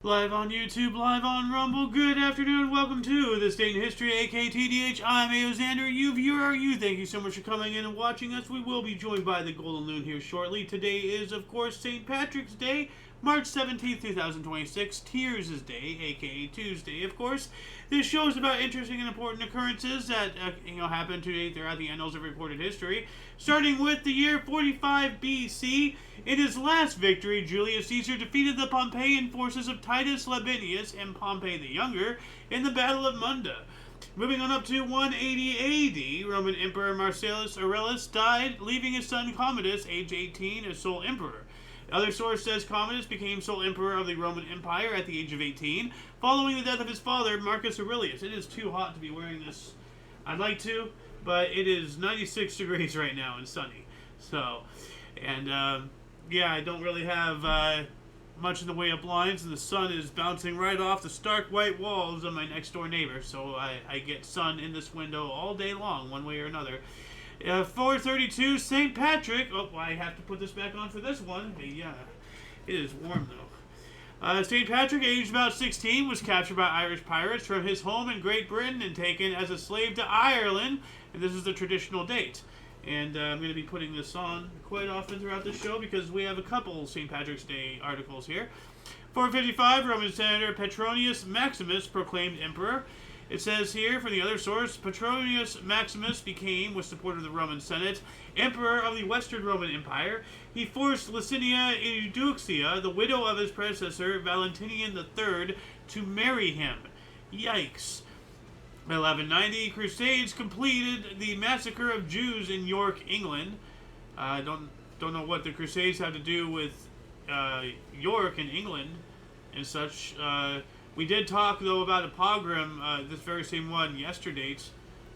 Live on YouTube, live on Rumble, good afternoon, welcome to This Day in History, aka TDH. I'm Xander, you viewer, thank you so much for coming in and watching us. We will be joined by the Golden Loon here shortly. Today is, of course, St. Patrick's Day, March 17th, 2026, Tears' Day, aka Tuesday, of course. This show is about interesting and important occurrences that, happened today throughout the annals of recorded history. Starting with the year 45 BC, in his last victory, Julius Caesar defeated the Pompeian forces of Titus Labienus and Pompey the Younger in the Battle of Munda. Moving on up to 180 AD, Roman Emperor Marcellus Aurelius died, leaving his son Commodus, age 18, as sole emperor. Other source says Commodus became sole emperor of the Roman Empire at the age of 18, following the death of his father, Marcus Aurelius. It is too hot to be wearing this. I'd like to, but it is 96 degrees right now and sunny. So, and yeah, I don't really have much in the way of blinds, and the sun is bouncing right off the stark white walls of my next door neighbor, so I get sun in this window all day long, one way or another. 432, St. Patrick. Oh, I have to put this back on for this one. Yeah, it is warm though. St. Patrick, aged about 16, was captured by Irish pirates from his home in Great Britain and taken as a slave to Ireland, and this is the traditional date. And I'm going to be putting this on quite often throughout the show because we have a couple St. Patrick's Day articles here. 455, Roman Senator Petronius Maximus proclaimed emperor. It says here, from the other source, Petronius Maximus became, with support of the Roman Senate, emperor of the Western Roman Empire. He forced Licinia Eudoxia, the widow of his predecessor, Valentinian III, to marry him. Yikes. By 1190, Crusades completed the massacre of Jews in York, England. I don't know what the Crusades have to do with York and England and such. We did talk, though, about a pogrom, this very same one, yesterday,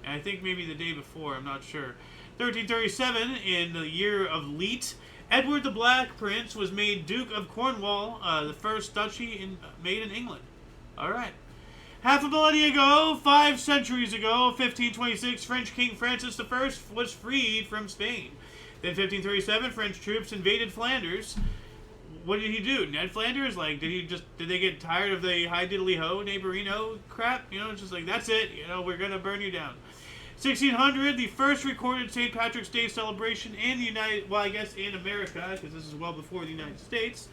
and I think maybe the day before, I'm not sure. 1337, in the year of Leet, Edward the Black Prince was made Duke of Cornwall, the first duchy made in England. All right. Half a millennia ago, 5 centuries ago, 1526, French King Francis I was freed from Spain. Then 1537, French troops invaded Flanders. What did he do? Ned Flanders? Like, did they get tired of the hi diddly ho neighborino crap? It's just like, that's it, we're gonna burn you down. 1600, the first recorded St. Patrick's Day celebration in the in America, because this is well before the United States,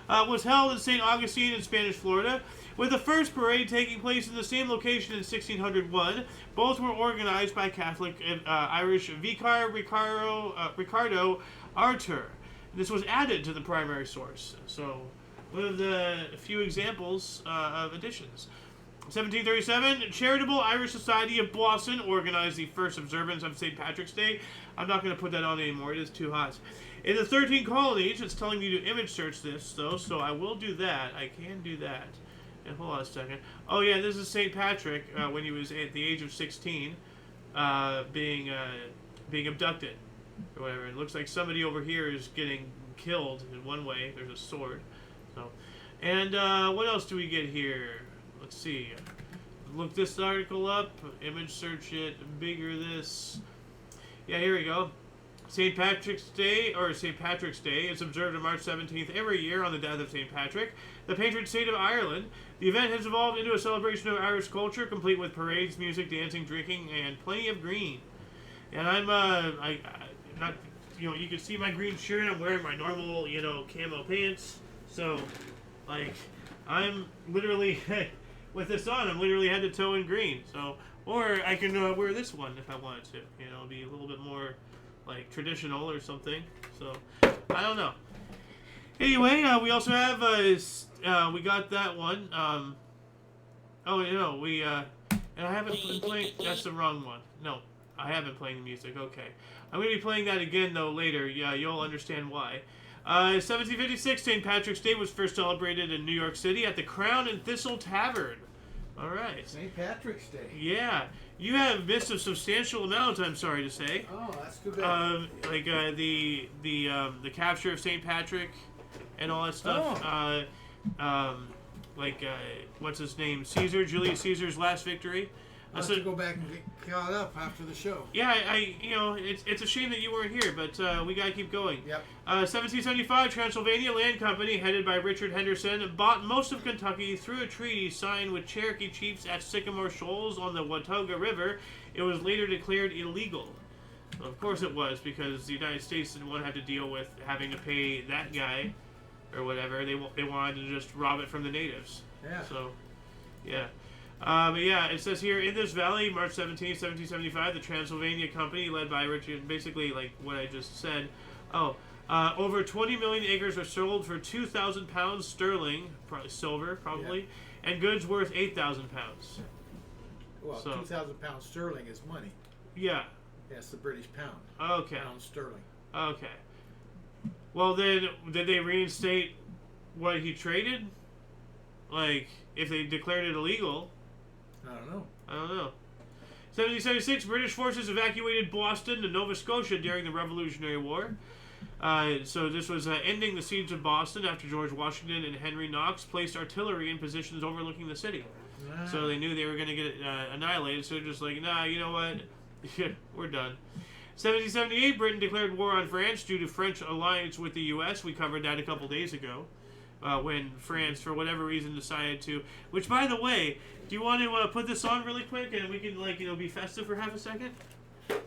was held in St. Augustine in Spanish Florida, with the first parade taking place in the same location in 1601. Both were organized by Catholic Irish Vicar Ricardo Artur. This was added to the primary source. So, one of the few examples of additions. 1737, Charitable Irish Society of Boston organized the first observance of St. Patrick's Day. I'm not going to put that on anymore. It is too hot. In the 13 colonies, it's telling me to image search this, though, so I will do that. I can do that. And hold on a second. Oh, yeah, this is St. Patrick when he was at the age of 16 being abducted. Or whatever. It looks like somebody over here is getting killed in one way. There's a sword. So, and what else do we get here? Let's see. Look this article up. Image search it. Bigger this. Yeah, here we go. St. Patrick's Day is observed on March 17th every year on the death of St. Patrick, the patron saint of Ireland. The event has evolved into a celebration of Irish culture, complete with parades, music, dancing, drinking, and plenty of green. And I'm not, you can see my green shirt. I'm wearing my normal, camo pants. So, like, I'm literally, with this on, I'm literally head to toe in green. So, or I can wear this one if I wanted to. Be a little bit more, like, traditional or something. So, I don't know. Anyway, we also have, we got that one. And I haven't been playing, that's the wrong one. No. I have been playing the music, okay. I'm going to be playing that again, though, later. Yeah, you'll understand why. 1756, St. Patrick's Day was first celebrated in New York City at the Crown and Thistle Tavern. All right. St. Patrick's Day. Yeah. You have missed a substantial amount, I'm sorry to say. Oh, that's too bad. The capture of St. Patrick and all that stuff. Oh. What's his name? Julius Caesar's last victory. I'll have to go back and get caught up after the show. Yeah, it's a shame that you weren't here, but we gotta keep going. Yep. 1775, Transylvania Land Company, headed by Richard Henderson, bought most of Kentucky through a treaty signed with Cherokee chiefs at Sycamore Shoals on the Watauga River. It was later declared illegal. Of course it was, because the United States didn't want to have to deal with having to pay that guy or whatever. They wanted to just rob it from the natives. Yeah. So, yeah. But yeah, it says here, in this valley, March 17, 1775, the Transylvania Company, led by Richard, basically like what I just said. Over 20 million acres were sold for 2,000 pounds sterling, probably silver, probably, and goods worth 8,000 pounds. Well, 2,000 pounds sterling is money. Yeah. That's the British pound. Okay. Pound sterling. Okay. Well, then, did they reinstate what he traded? Like, if they declared it illegal? I don't know. 1776, British forces evacuated Boston to Nova Scotia during the Revolutionary War. So this was ending the siege of Boston after George Washington and Henry Knox placed artillery in positions overlooking the city. So they knew they were going to get annihilated, so they're just like, nah, you know what? We're done. 1778, Britain declared war on France due to French alliance with the U.S. We covered that a couple days ago. When France, for whatever reason, decided to... Which, by the way, do you want to put this on really quick and we can, be festive for half a second?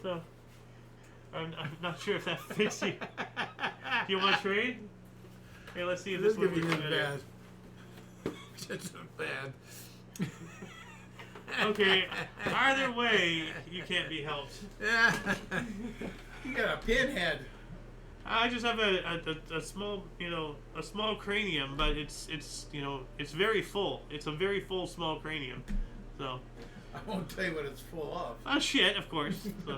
So, I'm not sure if that fits you. Do you want to trade? Here, let's see if this one works better. It's bad. Okay, either way, you can't be helped. Yeah. You got a pinhead. I just have a small, a small cranium, but it's very full. It's a very full small cranium. So. I won't tell you what it's full of. Oh shit, of course. So.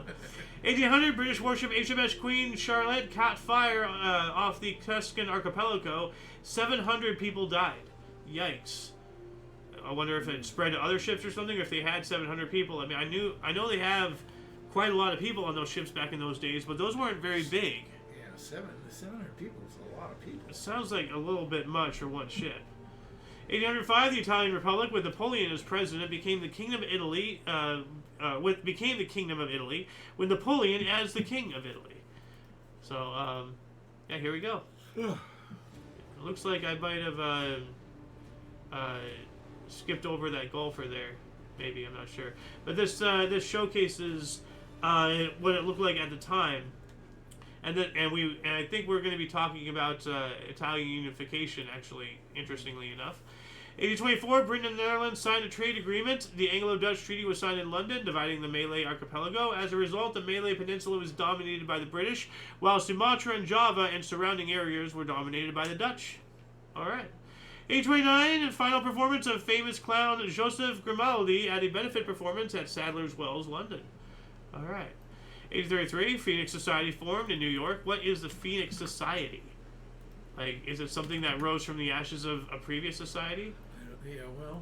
1800, British warship HMS Queen Charlotte caught fire off the Tuscan archipelago. 700 people died. Yikes. I wonder if it spread to other ships or something, or if they had 700 people. I mean, I know they have quite a lot of people on those ships back in those days, but those weren't very big. Yeah, 700 people is a lot of people. It sounds like a little bit much for one ship. 1805, the Italian Republic, with Napoleon as president, became the Kingdom of Italy. Became the Kingdom of Italy, with Napoleon as the King of Italy. So, yeah, here we go. It looks like I might have skipped over that golfer there. Maybe, I'm not sure. But this showcases what it looked like at the time. And I think we're going to be talking about Italian unification, actually, interestingly enough. 1824, Britain and the Netherlands signed a trade agreement. The Anglo-Dutch Treaty was signed in London, dividing the Malay archipelago. As a result, the Malay Peninsula was dominated by the British, while Sumatra and Java and surrounding areas were dominated by the Dutch. All right. 1829, final performance of famous clown Joseph Grimaldi at a benefit performance at Sadler's Wells, London. All right. 1833, Phoenix Society formed in New York. What is the Phoenix Society? Like, is it something that rose from the ashes of a previous society? Yeah, well.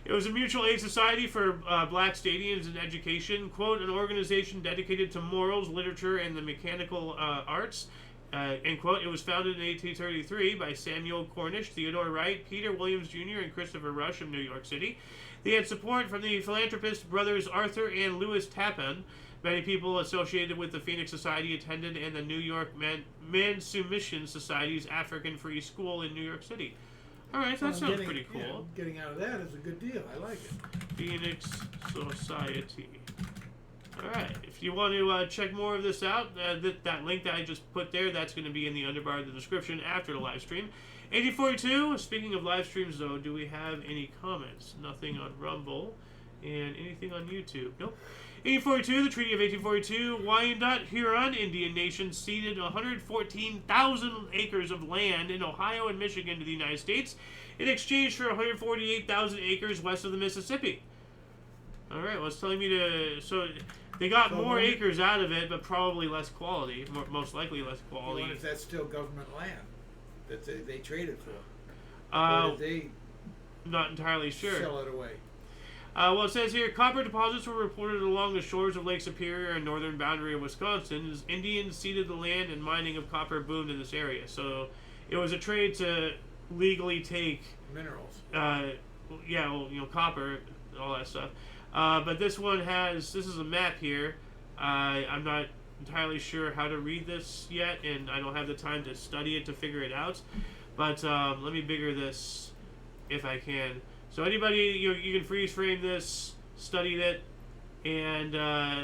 It was a mutual aid society for black stadiums and education. Quote, an organization dedicated to morals, literature, and the mechanical arts. End quote. It was founded in 1833 by Samuel Cornish, Theodore Wright, Peter Williams Jr., and Christopher Rush of New York City. They had support from the philanthropist brothers Arthur and Louis Tappan. Many people associated with the Phoenix Society attended and the New York Mansummission Society's African Free School in New York City. All right, that sounds pretty cool. Yeah, getting out of that is a good deal. I like it. Phoenix Society. All right, if you want to check more of this out, that link that I just put there, that's going to be in the underbar of the description after the live stream. 1842, speaking of live streams, though, do we have any comments? Nothing on Rumble, and anything on YouTube? Nope. 1842, the Treaty of 1842, Wyandot Huron Indian Nation ceded 114,000 acres of land in Ohio and Michigan to the United States in exchange for 148,000 acres west of the Mississippi. All right, well, it's telling me to... So they got more acres out of it, but probably less quality, most likely less quality. I wonder if that's still government land that they traded for. Or did they not entirely sure. Sell it away? Well, it says here, copper deposits were reported along the shores of Lake Superior and northern boundary of Wisconsin as Indians ceded the land and mining of copper boomed in this area. So it was a trade to legally take minerals. Yeah, well, copper, all that stuff. But this one this is a map here. I'm not entirely sure how to read this yet, and I don't have the time to study it to figure it out. But let me bigger this if I can. So anybody, you can freeze frame this, study it, and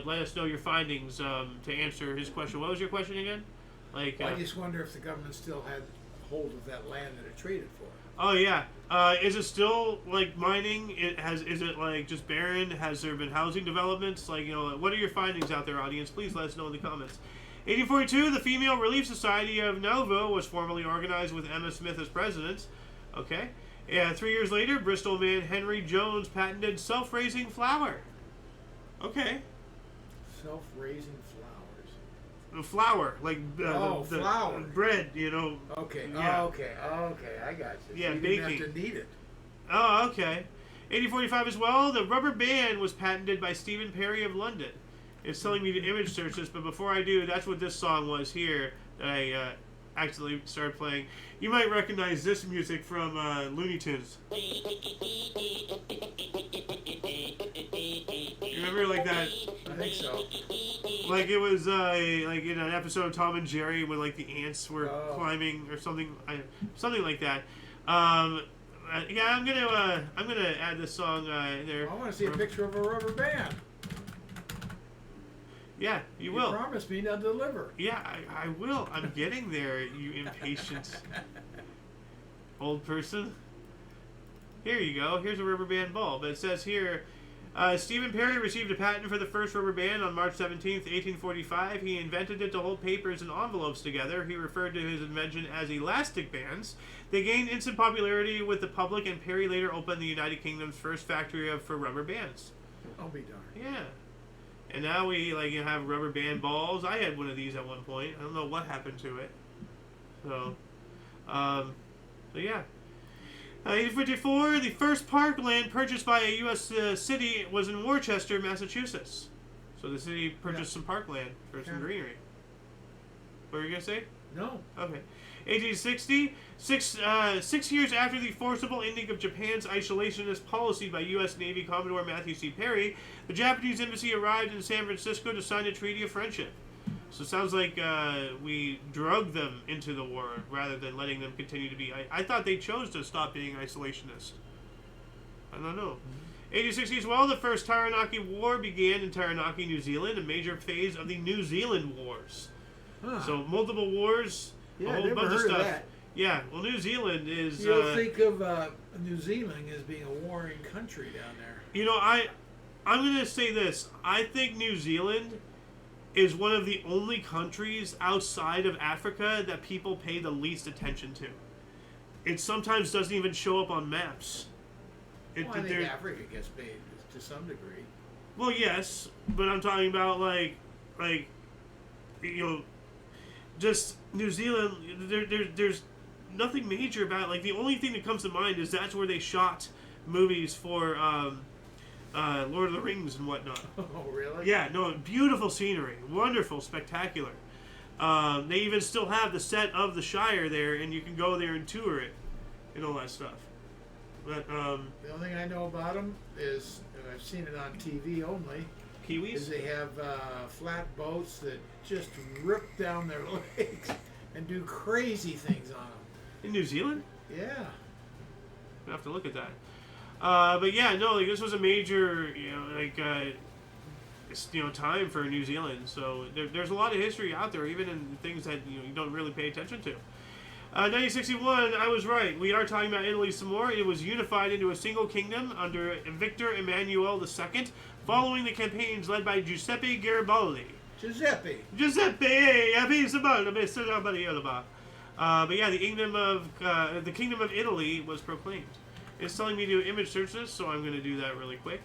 let us know your findings to answer his question. What was your question again? Like, I just wonder if the government still had hold of that land that it traded for. Oh yeah. Is it still like mining? Is it like just barren? Has there been housing developments? Like, what are your findings out there, audience? Please let us know in the comments. 1842, the Female Relief Society of Nauvoo was formally organized with Emma Smith as president. Okay. 3 years later, Bristol man Henry Jones patented self-raising flour. Okay. Self-raising flowers. Flour, like flour. Bread, Okay. Yeah. Okay. I got you. Yeah, so you baking. didn't have to knead it. Oh, okay. 1845 as well, the rubber band was patented by Stephen Perry of London. It's telling me to image search this, but before I do, that's what this song was here that I accidentally started playing. You might recognize this music from Looney Tunes. You remember like that? I think so. Like it was like in an episode of Tom and Jerry when like the ants were climbing or something, something like that. Yeah, I'm gonna add this song there. I want to see a picture of a rubber band. Yeah, you will. You promised me to deliver. Yeah, I will. I'm getting there, you impatient old person. Here you go. Here's a rubber band bulb. It says here, Stephen Perry received a patent for the first rubber band on March 17th, 1845. He invented it to hold papers and envelopes together. He referred to his invention as elastic bands. They gained instant popularity with the public, and Perry later opened the United Kingdom's first factory for rubber bands. I'll be darned. Yeah. And now we have rubber band balls. I had one of these at one point. I don't know what happened to it. So yeah. 1854, the first parkland purchased by a U.S. city was in Worcester, Massachusetts. So the city purchased some parkland for some greenery. What were you going to say? No. Okay. 1860, 6 years after the forcible ending of Japan's isolationist policy by U.S. Navy Commodore Matthew C. Perry, the Japanese embassy arrived in San Francisco to sign a treaty of friendship. So it sounds like we drugged them into the war rather than letting them continue to be. I thought they chose to stop being isolationist. I don't know. 1860 as well, the first Taranaki War began in Taranaki, New Zealand, a major phase of the New Zealand Wars. Huh. So multiple wars, a whole bunch of stuff. Of that. Yeah, well, New Zealand is. You don't think of New Zealand as being a warring country down there. I'm going to say this. I think New Zealand is one of the only countries outside of Africa that people pay the least attention to. It sometimes doesn't even show up on maps. I think Africa gets paid to some degree. Well, yes, but I'm talking about just New Zealand. There's nothing major about it. Like, the only thing that comes to mind is that's where they shot movies for Lord of the Rings and whatnot. Oh, really? Yeah, no, beautiful scenery, wonderful, spectacular. They even still have the set of the Shire there, and you can go there and tour it and all that stuff. But the only thing I know about them is, and I've seen it on TV only, Kiwis? is they have flat boats that just rip down their legs and do crazy things on them. In New Zealand? Yeah. I have to look at that. But yeah, no, this was a major, time for New Zealand. So there's a lot of history out there, even in things that you don't really pay attention to. 1961, I was right. We are talking about Italy some more. It was unified into a single kingdom under Victor Emmanuel II, following the campaigns led by Giuseppe Garibaldi. Giuseppe, but yeah, the kingdom of Italy was proclaimed. It's telling me to image search this, so I'm going to do that really quick.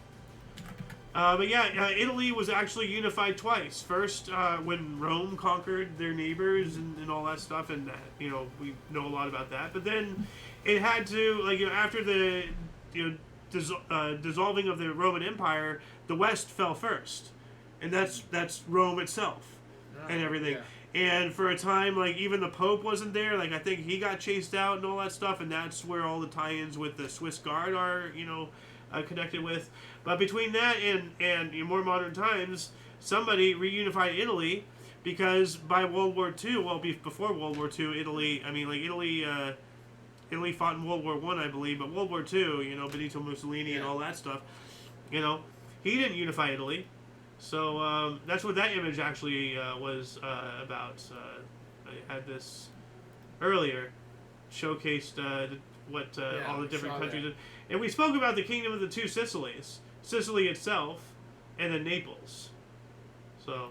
But yeah, Italy was actually unified twice. First, when Rome conquered their neighbors and all that stuff, and we know a lot about that. But then it had to, after the dissolving of the Roman Empire, the West fell first, and that's Rome itself and everything. Yeah. And for a time, even the Pope wasn't there. I think he got chased out and all that stuff, and that's where all the tie-ins with the Swiss Guard are, connected with. But between that and in more modern times, somebody reunified Italy because by World War II, well, before World War II, Italy, Italy fought in World War I believe, but World War II, Benito Mussolini and all that stuff, he didn't unify Italy. So that's what that image actually was about. I had this earlier, showcased all the different countries. That. And we spoke about the Kingdom of the Two Sicilies, Sicily itself, and then Naples. So,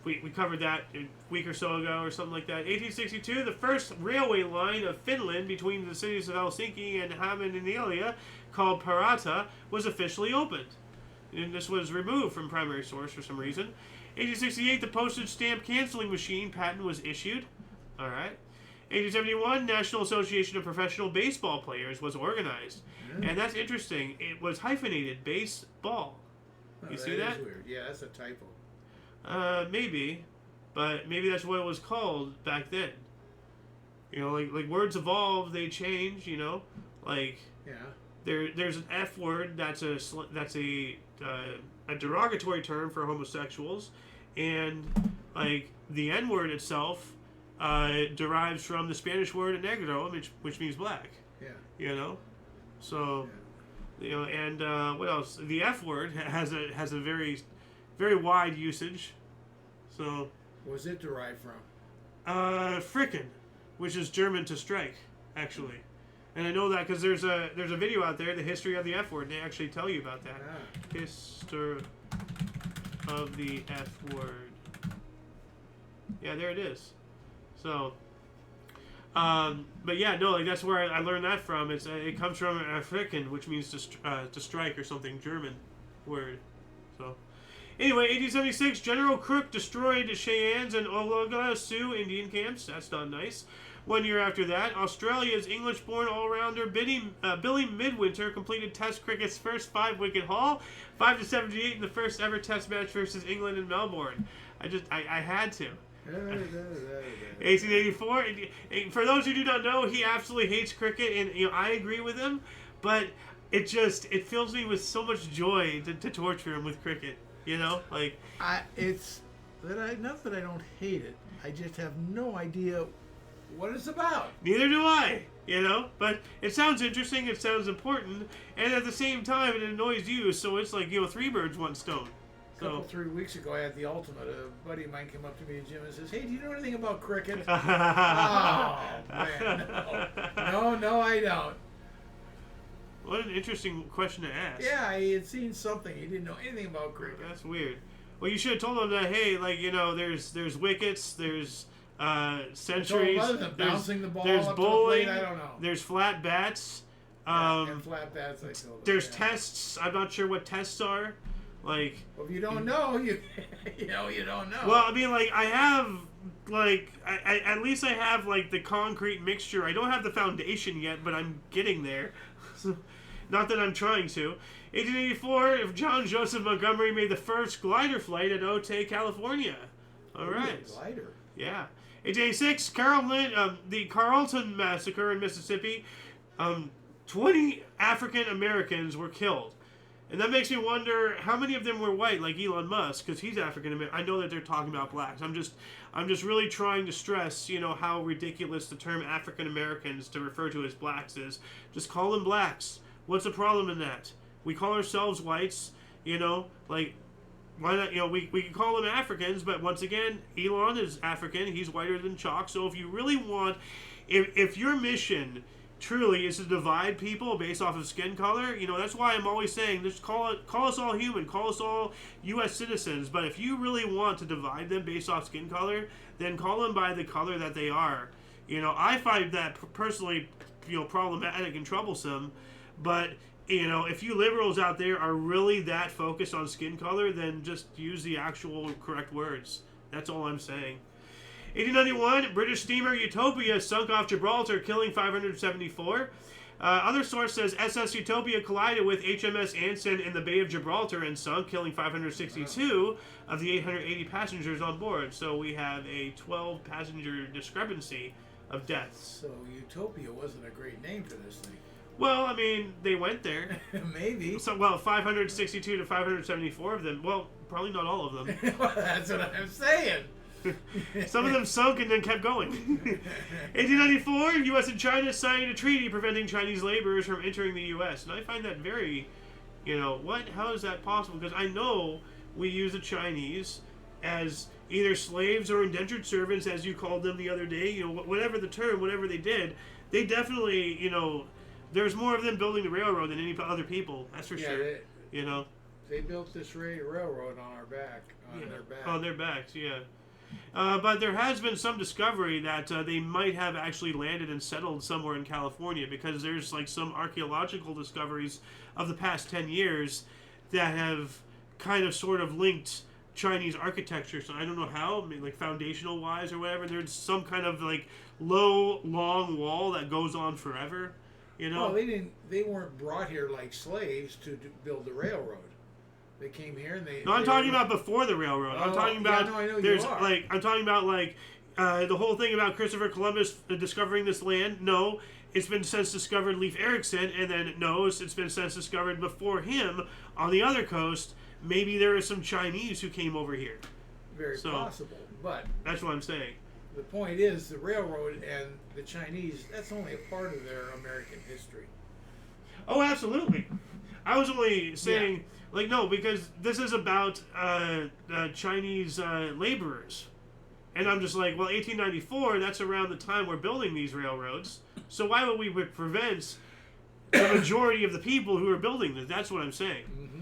we covered that a week or so ago or something like that. 1862, the first railway line of Finland between the cities of Helsinki and Hammanelia, called Parata, was officially opened. And this was removed from primary source for some reason. 1868, the postage stamp canceling machine patent was issued. All right. 1871, National Association of Professional Baseball Players was organized. And that's interesting. It was hyphenated, baseball. You see that? Is weird. Yeah, that's a typo. Maybe. But maybe that's what it was called back then. Like words evolve, they change, Like, yeah. There's an F word that's a derogatory term for homosexuals, and like the N word itself derives from the Spanish word negro, which means black. Yeah. So, and what else? The F word has a very, very wide usage. So. What's it derived from? Frickin', which is German to strike, actually. And I know that because there's a video out there, the history of the F word, and they actually tell you about that. Yeah. History of the F word. Yeah, there it is. So, but yeah, no, like that's where I learned that from. It comes from frickin', which means to strike or something, German word. So, anyway, 1876, General Crook destroyed Cheyennes and Oglala Sioux Indian camps. That's not nice. 1 year after that, Australia's English-born all-rounder Billy Midwinter completed Test cricket's first 5-wicket haul, 5-78 in the first ever Test match versus England in Melbourne. I had to. 1884. For those who do not know, he absolutely hates cricket, and I agree with him. But it fills me with so much joy to torture him with cricket. Like it's that not that I don't hate it. I just have no idea what it's about. Neither do I, but it sounds interesting, it sounds important, and at the same time it annoys you, so it's like, 3 birds, 1 stone. So 3 weeks ago I had the ultimate. A buddy of mine came up to me at the gym and says, "Hey, do you know anything about cricket?" Oh, man, no, I don't. What an interesting question to ask. Yeah, he had seen something. He didn't know anything about cricket. That's weird. Well, you should have told him that, hey, there's wickets, there's centuries. Bouncing the ball there's up bowling. To the plate, I don't know. There's flat bats. And flat bats. I told him. There's tests. I'm not sure what tests are. Like. Well, if you don't know, you don't know. Well, I mean, I have at least I have the concrete mixture. I don't have the foundation yet, but I'm getting there. Not that I'm trying to. 1884, John Joseph Montgomery made the first glider flight at Otay, California. All right. Glider. Yeah. 1886, the Carlton Massacre in Mississippi. 20 African Americans were killed. And that makes me wonder how many of them were white, like Elon Musk, because he's African American. I know that they're talking about blacks. I'm just really trying to stress, how ridiculous the term African Americans to refer to as blacks is. Just call them blacks. What's the problem in that? We call ourselves whites, why not, we can call them Africans, but once again, Elon is African, he's whiter than chalk, so if you really want, if your mission truly is to divide people based off of skin color, that's why I'm always saying, just call us all human, call us all U.S. citizens, but if you really want to divide them based off skin color, then call them by the color that they are. I find that personally, problematic and troublesome, but if you liberals out there are really that focused on skin color, then just use the actual correct words. That's all I'm saying. 1891, British steamer Utopia sunk off Gibraltar, killing 574. Other source says SS Utopia collided with HMS Anson in the Bay of Gibraltar and sunk, killing 562 of the 880 passengers on board. So we have a 12-passenger discrepancy of deaths. So Utopia wasn't a great name for this thing. Well, I mean, they went there. Maybe. So, well, 562 to 574 of them. Well, probably not all of them. Well, that's what I'm saying. Some of them sunk and then kept going. 1894, U.S. and China signed a treaty preventing Chinese laborers from entering the U.S. And I find that very, how is that possible? Because I know we use the Chinese as either slaves or indentured servants, as you called them the other day. Whatever the term, whatever they did, they definitely, there's more of them building the railroad than any other people. That's for sure. They built this railroad on our back, their back. On their backs, yeah. But there has been some discovery that they might have actually landed and settled somewhere in California, because there's like some archaeological discoveries of the past 10 years that have kind of sort of linked Chinese architecture. So I don't know how, maybe like foundational wise or whatever. There's some kind of like low, long wall that goes on forever. Well, they weren't brought here like slaves to build the railroad. They came here and they. No, I'm talking about before the railroad. I'm talking about. Yeah, no, I know there's you are. I'm talking about the whole thing about Christopher Columbus discovering this land. No, it's been since discovered Leif Erikson, and then no, it's been since discovered before him on the other coast. Maybe there are some Chinese who came over here. Very possible, but that's what I'm saying. The point is, the railroad and the Chinese, that's only a part of their American history. Oh, absolutely. I was only saying, no, because this is about Chinese laborers. And I'm just like, well, 1894, that's around the time we're building these railroads. So why would we prevent the majority of the people who are building this? That's what I'm saying. Mm-hmm.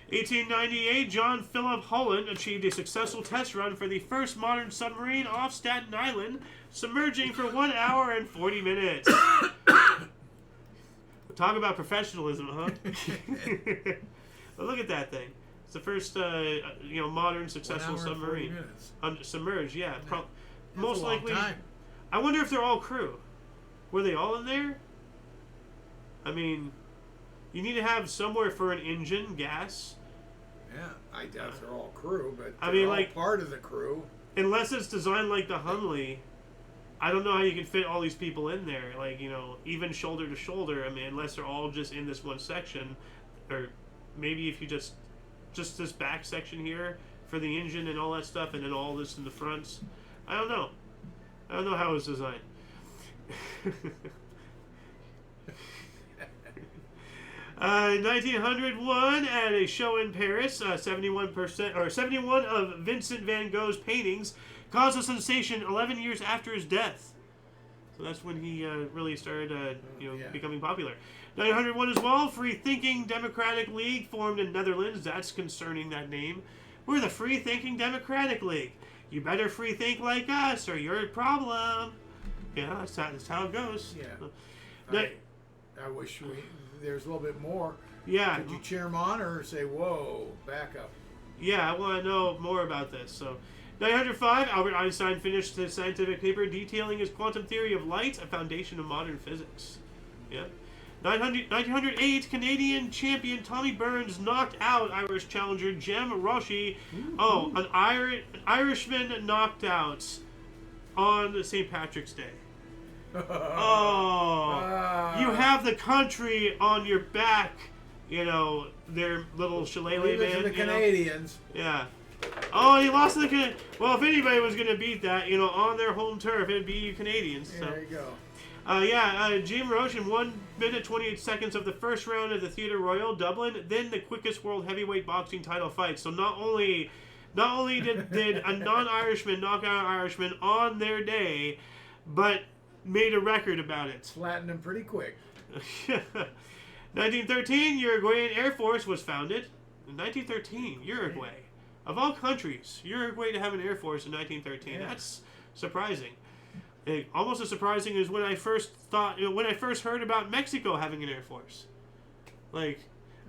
1898, John Philip Holland achieved a successful test run for the first modern submarine off Staten Island, submerging for 1 hour and 40 minutes. Talk about professionalism, huh? But look at that thing. It's the first, modern successful submarine. Submerged, yeah. Most likely. Time. I wonder if they're all crew. Were they all in there? I mean, you need to have somewhere for an engine, gas. Yeah, I doubt they're all crew, but all part of the crew. Unless it's designed like the Hunley, I don't know how you can fit all these people in there. Even shoulder to shoulder. I mean, unless they're all just in this one section, or maybe if you just this back section here for the engine and all that stuff, and then all this in the fronts. I don't know. I don't know how it was designed. 1901, at a show in Paris, 71 of Vincent van Gogh's paintings caused a sensation 11 years after his death. So that's when he really started, becoming popular. 901 as well, Free Thinking Democratic League formed in Netherlands. That's concerning, that name. We're the Free Thinking Democratic League. You better free think like us, or you're a problem. Yeah, that's how it goes. Yeah. I wish there's a little bit more. Yeah. Could you cheer them on or say, whoa, back up? Yeah, I want to know more about this. So, 905, Albert Einstein finished his scientific paper detailing his quantum theory of light, a foundation of modern physics. Yeah. 1908, Canadian champion Tommy Burns knocked out Irish challenger Jem Roshi. Oh, an Irishman knocked out on St. Patrick's Day. Oh, you have the country on your back, their little shillelagh band. The Canadians. Yeah. Oh, he lost to the Canadians. Well, if anybody was going to beat that, on their home turf, it'd be you Canadians. So. There you go. Jim Roche in 1 minute 28 seconds of the first round at the Theatre Royal, Dublin, then the quickest world heavyweight boxing title fight. So not only did a non-Irishman knock out an Irishman on their day, but made a record about it. Flattened him pretty quick. 1913, Uruguayan Air Force was founded. In 1913, Uruguay. Of all countries, Uruguay to have an Air Force in 1913. Yeah. That's surprising. Almost as surprising as when I first heard about Mexico having an Air Force. I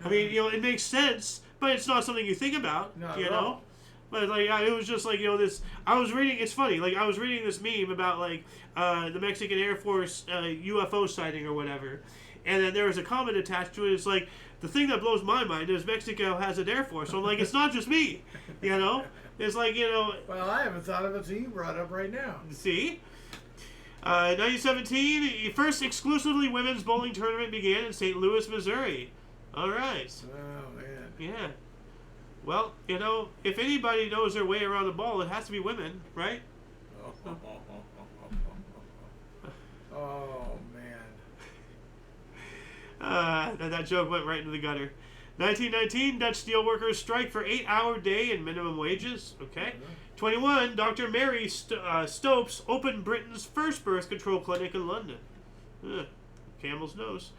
mean, it makes sense, but it's not something you think about, Not at all. But it was just this. I was reading. It's funny. I was reading this meme about the Mexican Air Force UFO sighting or whatever, and then there was a comment attached to it. It's the thing that blows my mind is Mexico has an Air Force. So I'm it's not just me, It's Well, I haven't thought of it until you brought it up right now. See. 1917, the first exclusively women's bowling tournament began in St. Louis, Missouri. All right. Oh, man. Yeah. Well, you know, if anybody knows their way around the ball, it has to be women, right? Oh, man. That joke went right into the gutter. 1919, Dutch steelworkers strike for 8-hour day and minimum wages. Okay. 21, Dr. Mary Stopes opened Britain's first birth control clinic in London. Camel's nose.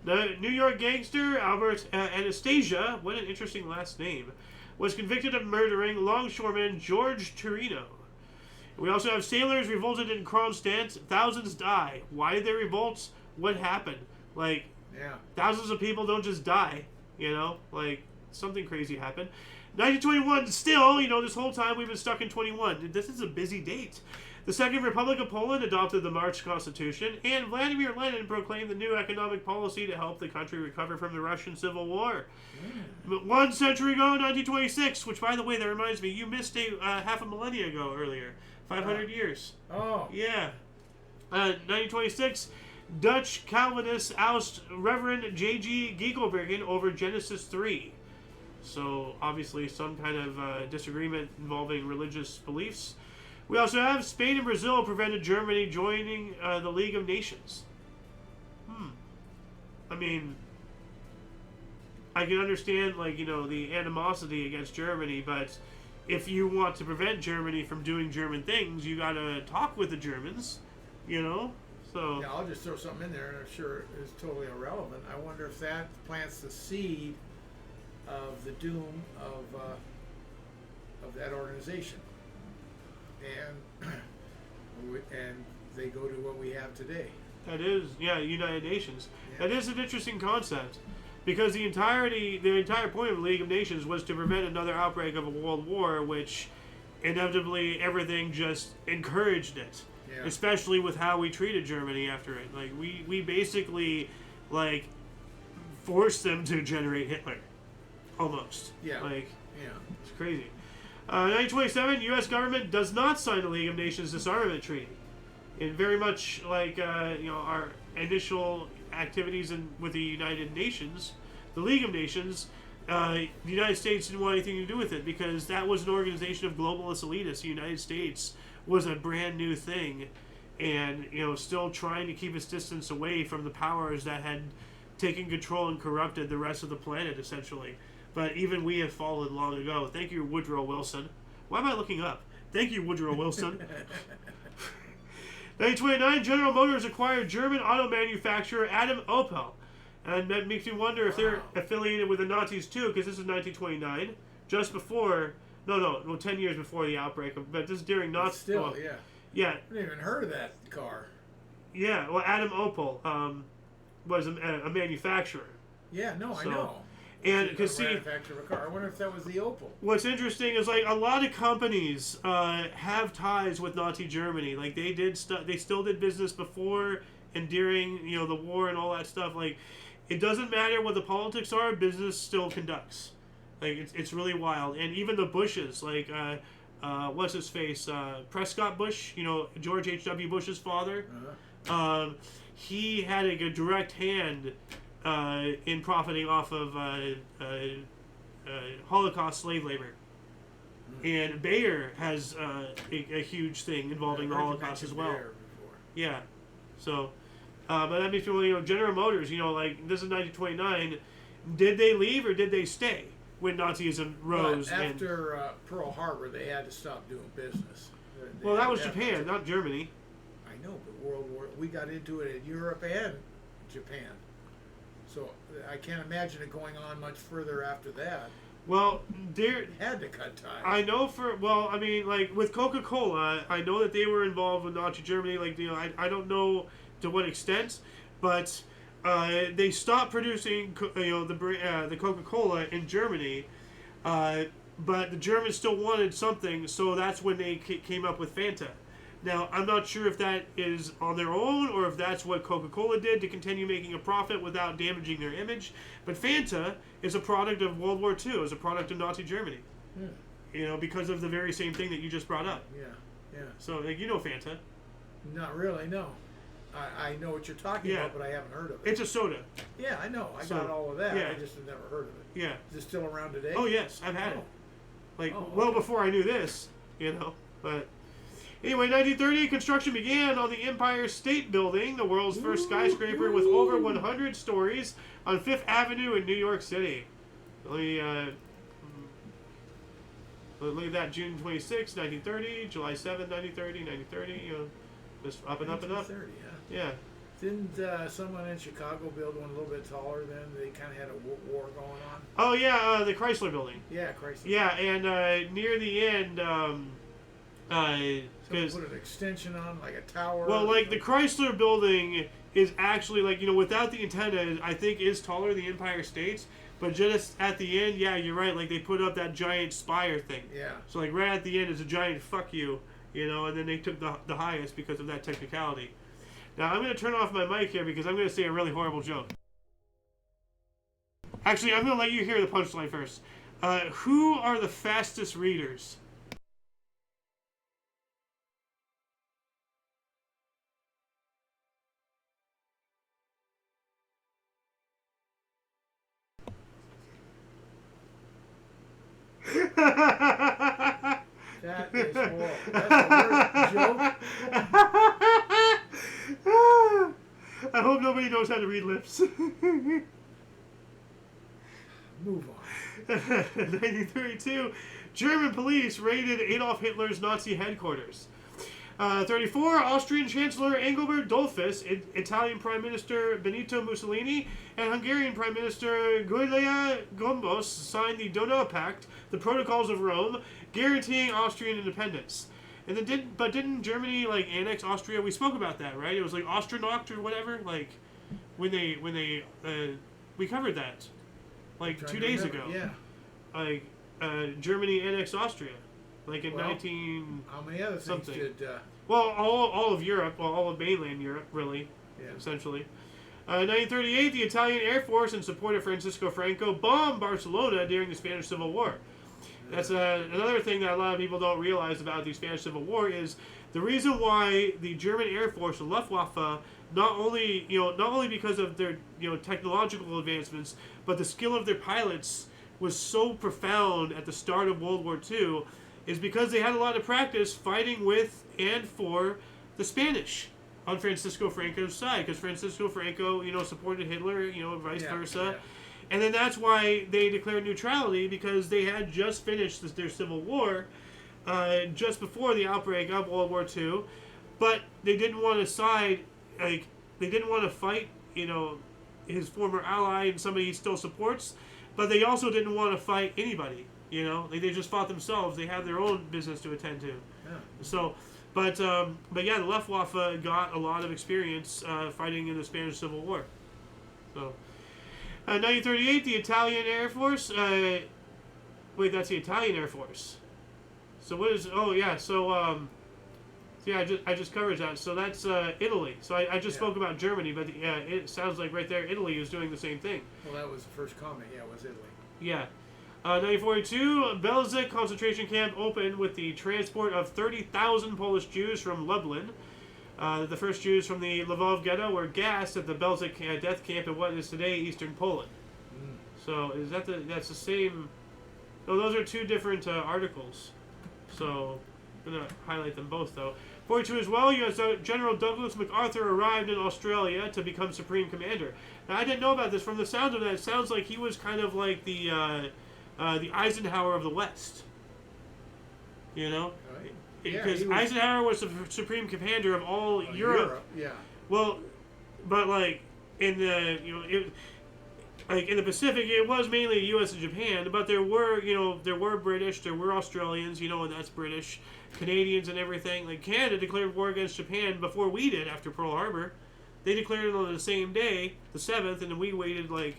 The New York gangster Albert Anastasia, what an interesting last name, was convicted of murdering longshoreman George Torino. We also have sailors revolted in Kronstadt. Thousands die. Why did they revolt? What happened? Like, thousands of people don't just die. You know, like, something crazy happened. 1921, still, you know, this whole time we've been stuck in 21. This is a busy date. The Second Republic of Poland adopted the March Constitution, and Vladimir Lenin proclaimed the new economic policy to help the country recover from the Russian Civil War. 1 century ago, 1926, which, by the way, that reminds me, you missed half a millennia ago earlier. 500 years. Oh. Yeah. 1926, Dutch Calvinists oust Reverend J.G. Giegelbergen over Genesis 3. So, obviously, some kind of disagreement involving religious beliefs. We also have Spain and Brazil prevented Germany joining the League of Nations. I mean, I can understand, like, you know, the animosity against Germany, but if you want to prevent Germany from doing German things, you gotta talk with the Germans, you know? So yeah, I'll just throw something in there, and I'm sure it's totally irrelevant. I wonder if that plants the seed of the doom of that organization, and they go to what we have today. That is, yeah, United Nations. Yeah. That is an interesting concept, because the entire point of the League of Nations was to prevent another outbreak of a world war, which inevitably everything just encouraged it. Yeah. Especially with how we treated Germany after it. Like, we basically, like, forced them to generate Hitler. Almost. Yeah. Like, yeah. It's crazy. 1927, U.S. government does not sign the League of Nations Disarmament Treaty. And very much like, you know, our initial activities with the United Nations, the League of Nations, the United States didn't want anything to do with it, because that was an organization of globalist elitists. The United States was a brand new thing, and, you know, still trying to keep its distance away from the powers that had taken control and corrupted the rest of the planet, essentially. But even we have fallen long ago. Thank you, Woodrow Wilson. Why am I looking up? Thank you, Woodrow Wilson. 1929, General Motors acquired German auto manufacturer Adam Opel. And that makes me wonder if they're affiliated with the Nazis too, because this is 1929, just before... No, 10 years before the outbreak. But this is during Nazi... Still, yeah. Yeah. I didn't even heard of that car. Yeah, well, Adam Opel was a manufacturer. Yeah, no, I know. And because see, manufacturer of a car. I wonder if that was the Opel. What's interesting is, like, a lot of companies have ties with Nazi Germany. Like, they did they still did business before and during, you know, the war and all that stuff. Like, it doesn't matter what the politics are, business still conducts. Like, it's really wild. And even the Bushes, like, what's his face, Prescott Bush, you know, George H.W. Bush's father. He had a direct hand in profiting off of Holocaust slave labor. And Bayer has a huge thing involving the Holocaust as well. Yeah. So, but that makes me, you know, General Motors, you know, like, this is 1929. Did they leave or did they stay when Nazism rose? But after Pearl Harbor, they had to stop doing business. Well, that was Japan, not Germany. I know, but World War, we got into it in Europe and Japan. So I can't imagine it going on much further after that. Well, they had to cut ties. I know I mean, like, with Coca-Cola, I know that they were involved with Nazi Germany. Like, you know, I don't know to what extent, but they stopped producing, you know, the Coca-Cola in Germany, but the Germans still wanted something, so that's when they came up with Fanta. Now, I'm not sure if that is on their own or if that's what Coca-Cola did to continue making a profit without damaging their image. But Fanta is a product of World War II, is a product of Nazi Germany. You know, because of the very same thing that you just brought up. Yeah, yeah. So, like, you know Fanta. Not really, no. I know what you're talking about, but I haven't heard of it. It's a soda. Yeah, I know. I got all of that. Yeah. I just have never heard of it. Yeah. Is it still around today? Oh yes, I've had it. Like Oh, well okay. before I knew this, But anyway, 1930, construction began on the Empire State Building, the world's first skyscraper with over 100 stories on Fifth Avenue in New York City. Look at that, June 26, 1930, July 7, 1930, 1930, just up and up and up. 1930, huh? Yeah. Didn't someone in Chicago build one a little bit taller then? They kind of had a war going on. Oh, yeah, the Chrysler Building. Yeah, Chrysler. Yeah, and near the end, So put an extension on, like a tower. well, like the Chrysler Building is actually like, without the antenna, I think is taller than the Empire State's. But just at the end, yeah, you're right. Like they put up that giant spire thing. Yeah. So like right at the end is a giant fuck you, and then they took the highest because of that technicality. Now I'm gonna turn off my mic here because I'm gonna say a really horrible joke. Actually, I'm gonna let you hear the punchline first. Who are the fastest readers? That is horrible. That's the worst joke. I hope nobody knows how to read lips. Move on. 1932, German police raided Adolf Hitler's Nazi headquarters. 34, Austrian Chancellor Engelbert Dollfuss, Italian Prime Minister Benito Mussolini, and Hungarian Prime Minister Gyula Gombos signed the Donau Pact, the Protocols of Rome, guaranteeing Austrian independence. And then didn't Germany like annex Austria? We spoke about that, right? It was like Ostranacht or whatever. Like when they we covered that like 2 days ago. Yeah. Like Germany annexed Austria, like in Well, 19 How many other things something. did? Well, all of Europe, all of mainland Europe, really, essentially. 1938, the Italian Air Force, in support of Francisco Franco, bombed Barcelona during the Spanish Civil War. That's another thing that a lot of people don't realize about the Spanish Civil War is the reason why the German Air Force, the Luftwaffe, not only because of their technological advancements, but the skill of their pilots was so profound at the start of World War II, is because they had a lot of practice fighting with and for the Spanish on Francisco Franco's side, because Francisco Franco, supported Hitler, vice versa. Yeah. And then that's why they declared neutrality, because they had just finished their civil war just before the outbreak of World War II, but they didn't want to side, they didn't want to fight, his former ally and somebody he still supports, but they also didn't want to fight anybody, they just fought themselves. They had their own business to attend to. Yeah. So, but yeah, the Luftwaffe got a lot of experience fighting in the Spanish Civil War. So, 1938, the Italian Air Force. Wait, that's the Italian Air Force. So what is? Oh yeah. So yeah, I just covered that. So that's Italy. So I just spoke about Germany, but it sounds like right there Italy is doing the same thing. Well, that was the first comment. Yeah, it was Italy. Yeah. 1942, Belzec concentration camp opened with the transport of 30,000 Polish Jews from Lublin. The first Jews from the Lvov ghetto were gassed at the Belzec death camp in what is today eastern Poland. So is that's the same? No, those are two different articles. So I'm going to highlight them both though. 42 as well, U.S. General Douglas MacArthur arrived in Australia to become Supreme Commander. Now I didn't know about this. From the sound of that, it sounds like he was kind of like the Eisenhower of the West. Right. Because Yeah, Eisenhower was the Supreme Commander of all Europe. Yeah. Well, but like in the like in the Pacific, it was mainly U.S. and Japan. But there were British, there were Australians, and that's British, Canadians, and everything. Like Canada declared war against Japan before we did after Pearl Harbor. They declared it on the same day, the 7th, and then we waited like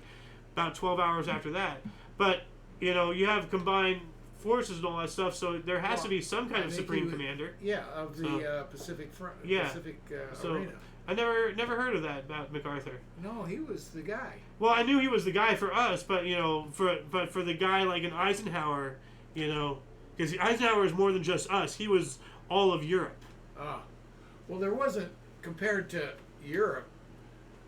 about 12 hours after that. But you have combined forces and all that stuff, so there has to be some kind of Supreme Commander. Yeah, of the Pacific Front. Yeah. Pacific So Arena. I never heard of that about MacArthur. No, he was the guy. Well, I knew he was the guy for us, but for the guy like an Eisenhower, because Eisenhower is more than just us. He was all of Europe. Ah. Well, there wasn't, compared to Europe,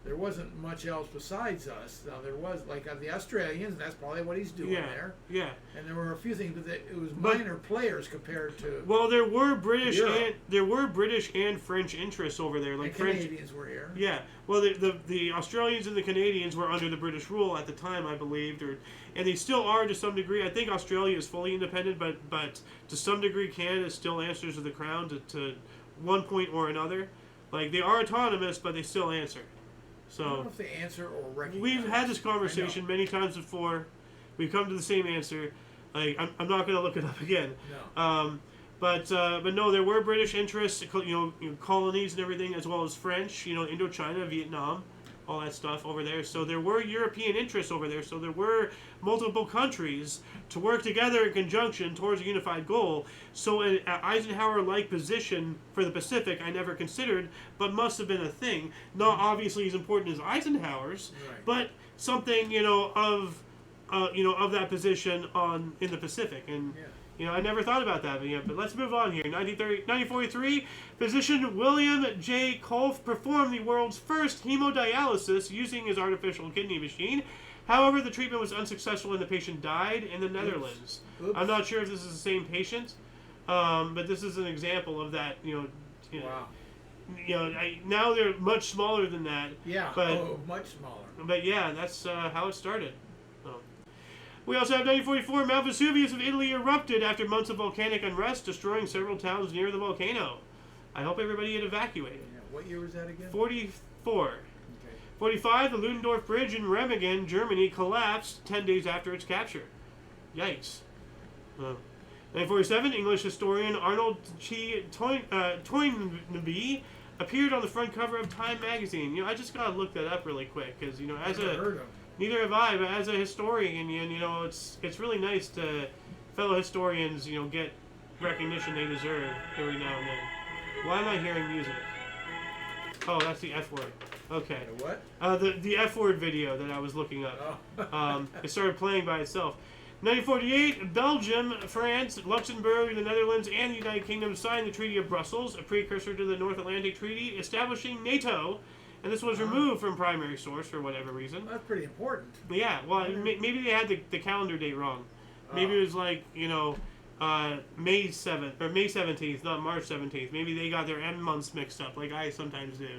there wasn't much else besides us. Now, there was, like, the Australians, that's probably what he's doing there. Yeah. And there were a few things, but it was minor players compared to. Well, there were British Europe. and French interests over there. Like and Canadians were here. Yeah. Well, the Australians and the Canadians were under the British rule at the time, I believed, and they still are to some degree. I think Australia is fully independent, but to some degree Canada still answers to the Crown to one point or another. Like, they are autonomous, but they still answer. So, I don't know if they answer or recognize. We've had this conversation many times before. We've come to the same answer. Like, I'm not going to look it up again. No. But no, there were British interests, colonies and everything, as well as French, Indochina, Vietnam, all that stuff over there. So there were European interests over there. So there were multiple countries to work together in conjunction towards a unified goal. So an Eisenhower-like position for the Pacific I never considered, but must have been a thing. Not obviously as important as Eisenhower's, Right. but something of that position in the Pacific. And I never thought about that yet. But let's move on here. 1943, physician William J. Kolff performed the world's first hemodialysis using his artificial kidney machine. However, the treatment was unsuccessful and the patient died in the Netherlands. Oops. I'm not sure if this is the same patient, but this is an example of that. Wow. Now they're much smaller than that. Yeah. But, much smaller. But yeah, that's how it started. So. We also have 1944. Mount Vesuvius of Italy erupted after months of volcanic unrest, destroying several towns near the volcano. I hope everybody had evacuated. Yeah. What year was that again? 44. Okay. 45. The Ludendorff Bridge in Remagen, Germany, collapsed 10 days after its capture. Yikes. 1947. English historian Arnold Toynbee appeared on the front cover of Time magazine. I just gotta look that up really quick because neither have I, but as a historian, it's really nice to fellow historians, get recognition they deserve every now and then. Why am I hearing music? Oh, that's the F word. Okay. The what? The F word video that I was looking up. Oh. It started playing by itself. 1948, Belgium, France, Luxembourg, the Netherlands, and the United Kingdom signed the Treaty of Brussels, a precursor to the North Atlantic Treaty, establishing NATO. And this was removed from primary source for whatever reason. That's pretty important. But yeah, well, maybe they had the calendar date wrong. Maybe it was like, May 7th, or May 17th, not March 17th. Maybe they got their M months mixed up, like I sometimes do.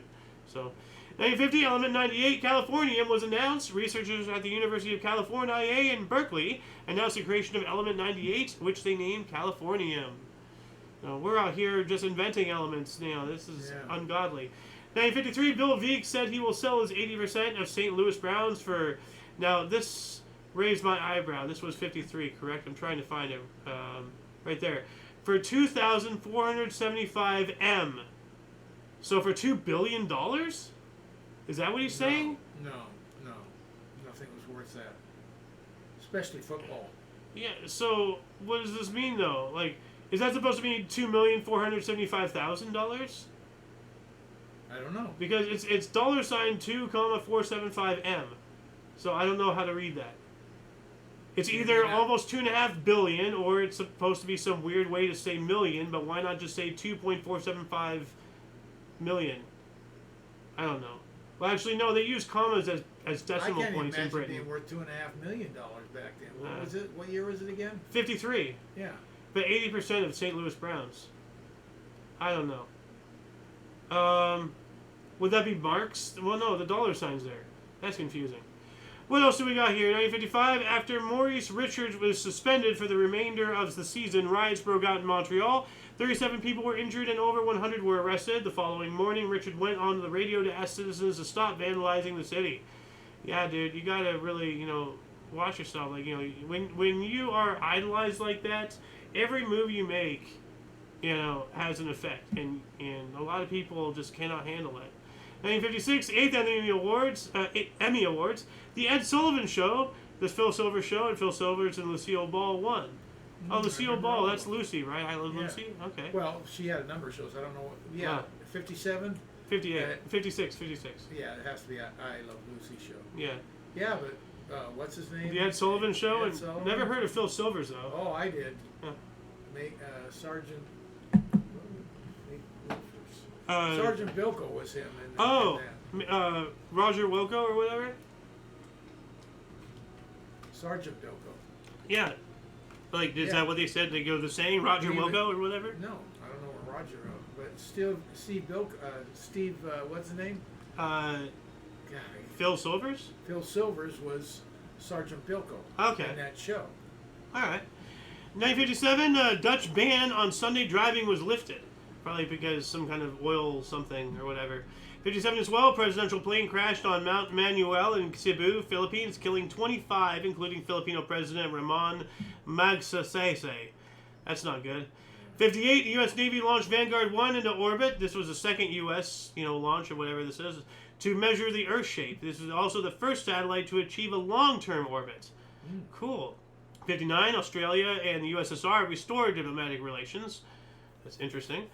So, 1950, element 98, Californium was announced. Researchers at the University of California in Berkeley announced the creation of element 98, which they named Californium. We're out here just inventing elements now. This is ungodly. 1953, Bill Veeck said he will sell his 80% of St. Louis Browns for... Now, this raised my eyebrow. This was 53, correct? I'm trying to find it. Right there. For $2,475 M. So for $2 billion? Is that what he's saying? No. Nothing was worth that. Especially football. Yeah, so what does this mean, though? Like, is that supposed to be $2,475,000? I don't know. Because it's $2,475 M. So I don't know how to read that. It's either almost $2.5 billion, or it's supposed to be some weird way to say million, but why not just say 2.475 million? I don't know. Well, actually, no, they use commas as decimal points in Britain. I can't imagine being worth $2.5 million back then. What was it? What year was it again? 53. Yeah. But 80% of St. Louis Browns. I don't know. Would that be marks? Well, no, the dollar sign's there. That's confusing. What else do we got here? 1955, after Maurice Richards was suspended for the remainder of the season, riots broke out in Montreal. 37 people were injured and over 100 were arrested. The following morning, Richard went on the radio to ask citizens to stop vandalizing the city. Yeah, dude, you gotta really, watch yourself. Like, when you are idolized like that, every move you make, has an effect, and a lot of people just cannot handle it. 1956, 8th Emmy Awards. The Ed Sullivan Show, the Phil Silvers Show, and Phil Silvers and Lucille Ball won. Oh, Lucille Ball, that's Lucy, right? I Love Lucy? Okay. Well, she had a number of shows. I don't know. 57? 58. 56. Yeah, it has to be I Love Lucy show. Yeah. Yeah, but what's his name? The Ed Sullivan Show? Ed Sullivan? Never heard of Phil Silvers, though. Oh, I did. Huh. Sergeant... Sergeant Bilko was him. In Roger Wilco or whatever. Sergeant Bilko. Yeah. Like, is that what they said? They go the same Roger Wilco or whatever? No, I don't know what Roger wrote, but Steve Bilko. Steve, what's the name? Phil Silvers. Phil Silvers was Sergeant Bilko. Okay. In that show. All right. 1957, Dutch ban on Sunday driving was lifted, probably because some kind of oil something or whatever. 57 as well, presidential plane crashed on Mount Manuel in Cebu, Philippines, killing 25, including Filipino President Ramon Magsaysay. That's not good. 58, the U.S. Navy launched Vanguard 1 into orbit. This was the second U.S. launch or whatever this is, to measure the Earth shape. This is also the first satellite to achieve a long-term orbit. Cool. 59, Australia and the USSR restored diplomatic relations. That's interesting.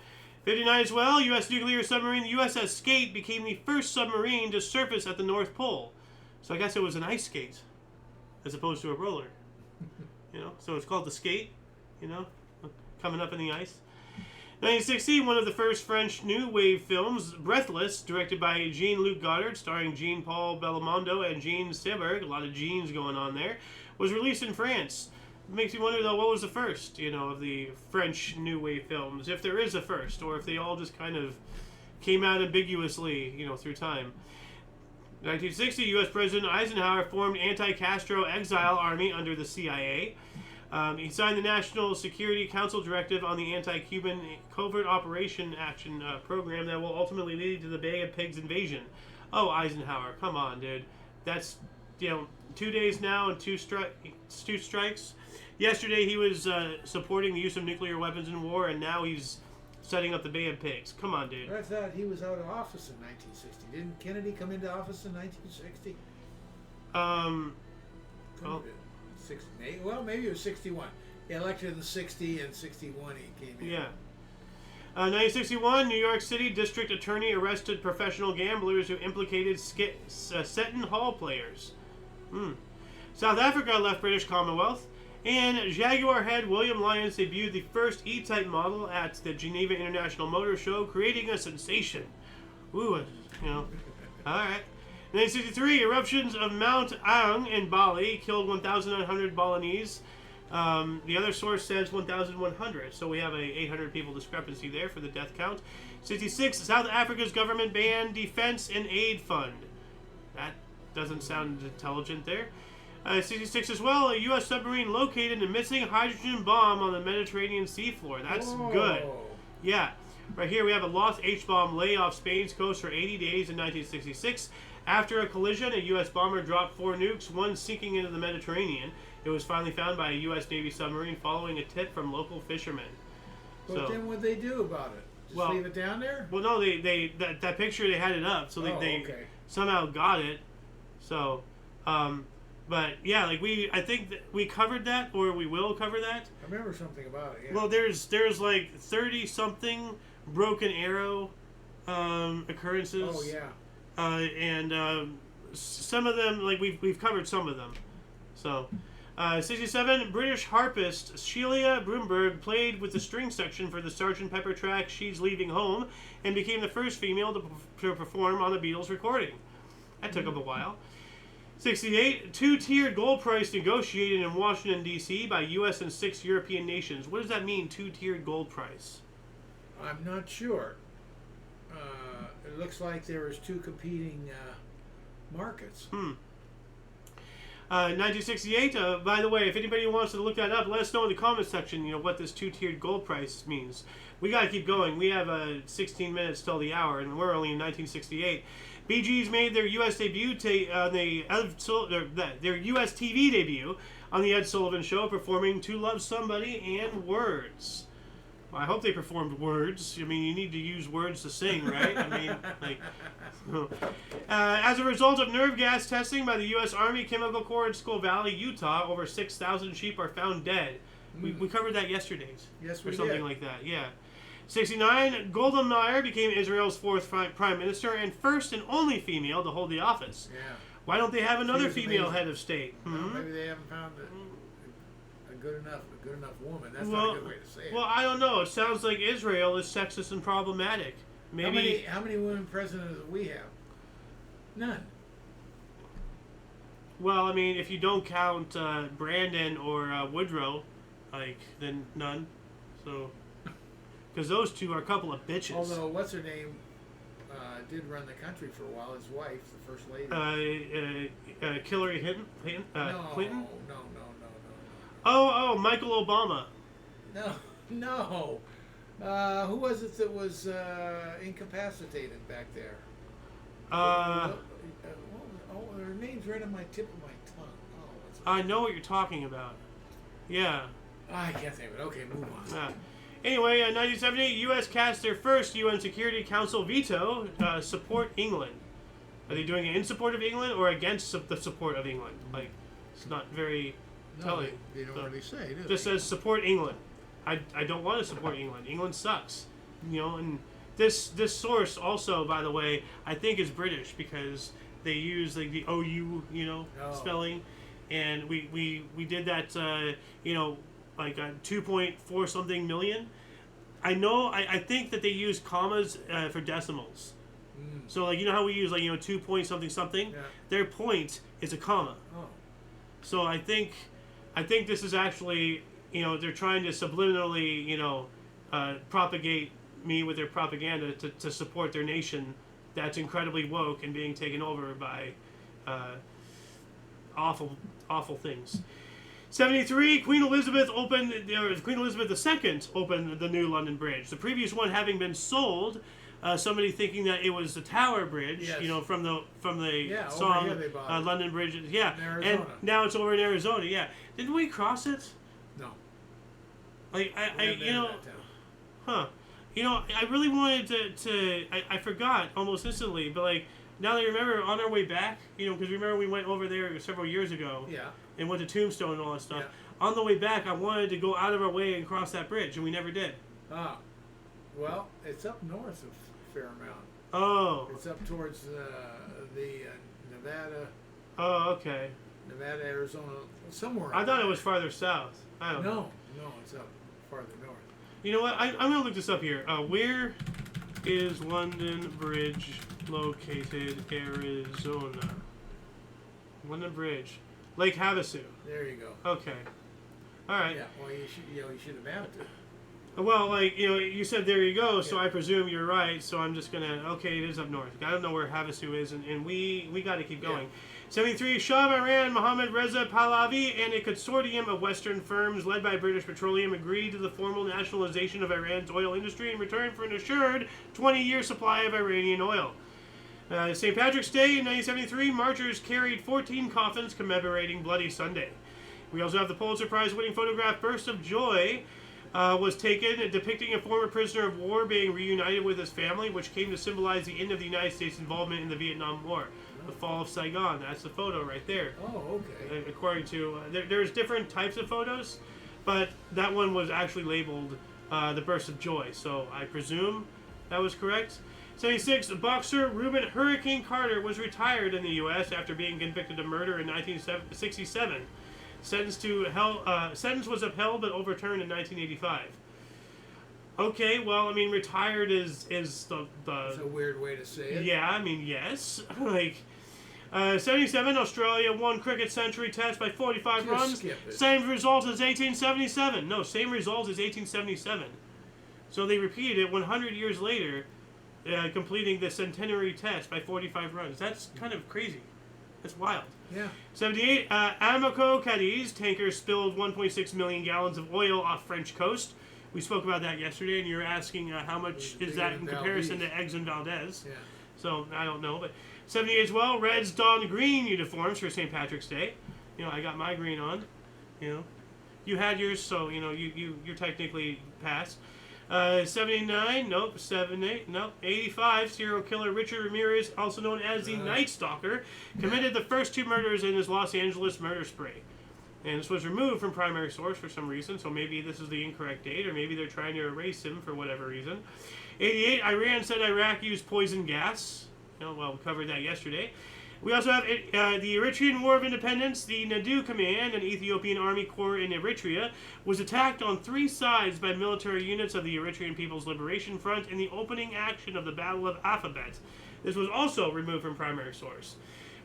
59 as well, U.S. nuclear submarine, the USS Skate, became the first submarine to surface at the North Pole. So I guess it was an ice skate, as opposed to a roller. So it's called the Skate, coming up in the ice. 1960, one of the first French new wave films, Breathless, directed by Jean-Luc Godard, starring Jean-Paul Belmondo and Jean Seberg, a lot of Jeans going on there, was released in France. It makes me wonder, though, what was the first, of the French new wave films, if there is a first, or if they all just kind of came out ambiguously, through time. 1960, U.S. President Eisenhower formed anti-Castro exile army under the CIA. He signed the National Security Council Directive on the anti-Cuban covert operation action program that will ultimately lead to the Bay of Pigs invasion. Oh, Eisenhower, come on, dude. That's, 2 days now and two strikes. Yesterday he was supporting the use of nuclear weapons in war, and now he's setting up the Bay of Pigs. Come on, dude. I thought he was out of office in 1960. Didn't Kennedy come into office in 1960? Well, maybe it was 61. He elected in 60 and 61 he came in. Yeah. 1961, New York City District Attorney arrested professional gamblers who implicated Seton Hall players. South Africa left British Commonwealth. And Jaguar head William Lyons debuted the first E-Type model at the Geneva International Motor Show, creating a sensation. Ooh, Alright. 1963, eruptions of Mount Aung in Bali killed 1,900 Balinese. The other source says 1,100, so we have a 800 people discrepancy there for the death count. 66, South Africa's government banned Defense and Aid Fund. That doesn't sound intelligent there. 66 as well, a U.S. submarine located a missing hydrogen bomb on the Mediterranean seafloor. That's good. Yeah. Right here we have a lost H-bomb lay off Spain's coast for 80 days in 1966. After a collision, a U.S. bomber dropped 4 nukes, one sinking into the Mediterranean. It was finally found by a U.S. Navy submarine following a tip from local fishermen. But then what'd they do about it? Just leave it down there? Well, no, that picture, they had it up, so they somehow got it. So, but yeah, I think that we covered that, or we will cover that. I remember something about it. Yeah. Well, there's like 30 something broken arrow occurrences. Oh yeah. And some of them, we've covered some of them. So, 67, British harpist Sheila Broomberg played with the string section for the Sgt. Pepper track She's Leaving Home, and became the first female to perform on the Beatles recording. That took up a while. 68, two-tiered gold price negotiated in Washington, D.C. by U.S. and 6 European nations. What does that mean, two-tiered gold price? I'm not sure. It looks like there was 2 competing markets. 1968, by the way, if anybody wants to look that up, let us know in the comments section, what this two-tiered gold price means. We got to keep going. We have 16 minutes till the hour, and we're only in 1968. Bee Gees made their U.S. debut their U.S. TV debut on the Ed Sullivan Show, performing "To Love Somebody" and "Words." Well, I hope they performed "Words." I mean, you need to use words to sing, right? I mean, as a result of nerve gas testing by the U.S. Army Chemical Corps in Skull Valley, Utah, over 6,000 sheep are found dead. We covered that yesterday. Yes, we did. Or something did. Like that, yeah. 69, Golda Meir became Israel's 4th prime minister and first and only female to hold the office. Yeah. Why don't they have another female head of state? Well, maybe they haven't found a good enough woman. That's not a good way to say it. Well, I don't know. It sounds like Israel is sexist and problematic. Maybe. How many women presidents do we have? None. Well, I mean, if you don't count Brandon or Woodrow, then none. So, because those two are a couple of bitches. Although, what's her name did run the country for a while. His wife, the first lady. Hillary Clinton. Clinton. No. Oh, Michael Obama. No. Who was it that was incapacitated back there? Her name's right on my tip of my tongue. I know what you're talking about. Yeah. I can't think of it. Okay, move on. Anyway, 1978, U.S. cast their first UN Security Council veto, support England. Are they doing it in support of England or against the support of England? It's not very telling. They don't really say, do they? Just says support England. I don't want to support England. England sucks. And this source also, by the way, I think is British because they use the OU, spelling. And we did that, 2.4 something million. I think that they use commas for decimals. So how we use 2 point something something. Yeah. Their point is a comma. Oh. So I think this is actually they're trying to subliminally propagate me with their propaganda to support their nation that's incredibly woke and being taken over by awful things. 73, Queen Elizabeth II opened the new London Bridge. The previous one having been sold, somebody thinking that it was the Tower Bridge, yes. From the song over here they bought it. London Bridge, yeah, in Arizona. And now it's over in Arizona, yeah. Didn't we cross it? No. Huh? I really wanted to. I forgot almost instantly, but now that I remember, on our way back, because remember we went over there several years ago. Yeah. And went to Tombstone and all that stuff. Yeah. On the way back, I wanted to go out of our way and cross that bridge, and we never did. Well, it's up north of a fair amount. Oh. It's up towards the Nevada. Oh, okay. Nevada, Arizona, somewhere. I thought it was farther south. I don't know. No, it's up farther north. You know what? I'm going to look this up here. Where is London Bridge located, Arizona? London Bridge. Lake Havasu. There you go. Okay. All right. Yeah. Well, you should have mapped it. Well, you said there you go, so I presume you're right. So I'm just gonna. Okay, it is up north. I don't know where Havasu is, and we got to keep going. 73, Shah of Iran Mohammad Reza Pahlavi and a consortium of Western firms led by British Petroleum agreed to the formal nationalization of Iran's oil industry in return for an assured 20-year supply of Iranian oil. St. Patrick's Day in 1973, marchers carried 14 coffins commemorating Bloody Sunday. We also have the Pulitzer Prize-winning photograph Burst of Joy was taken depicting a former prisoner of war being reunited with his family, which came to symbolize the end of the United States involvement in the Vietnam War. The fall of Saigon. That's the photo right there. Oh, okay. According to... there's different types of photos, but that one was actually labeled the Burst of Joy, so I presume that was correct. 76, boxer Reuben Hurricane Carter was retired in the U.S. after being convicted of murder in 1967. Sentence was upheld but overturned in 1985. Okay, well, I mean, retired is the... That's a weird way to say it. Yeah, I mean, yes. 77, Australia won cricket century test by 45 runs. Skip it. Same result as 1877. No, same result as 1877. So they repeated it 100 years later, completing the centenary test by 45 runs. That's kind of crazy. That's wild. Yeah. 78, Amoco Cadiz tanker spilled 1.6 million gallons of oil off French coast. We spoke about that yesterday, and you were asking how much is that in comparison to Exxon Valdez. Yeah. So, I don't know. But 78 as well, Reds donned green uniforms for St. Patrick's Day. I got my green on. You had yours, so, you're technically passed. 79, nope. 78, nope. 85, serial killer Richard Ramirez, also known as the Night Stalker, committed the first 2 murders in his Los Angeles murder spree. And this was removed from primary source for some reason, so maybe this is the incorrect date, or maybe they're trying to erase him for whatever reason. 88, Iran said Iraq used poison gas. We covered that yesterday. We also have the Eritrean War of Independence. The Nadu Command, an Ethiopian army corps in Eritrea, was attacked on 3 sides by military units of the Eritrean People's Liberation Front in the opening action of the Battle of Alphabet. This was also removed from primary source.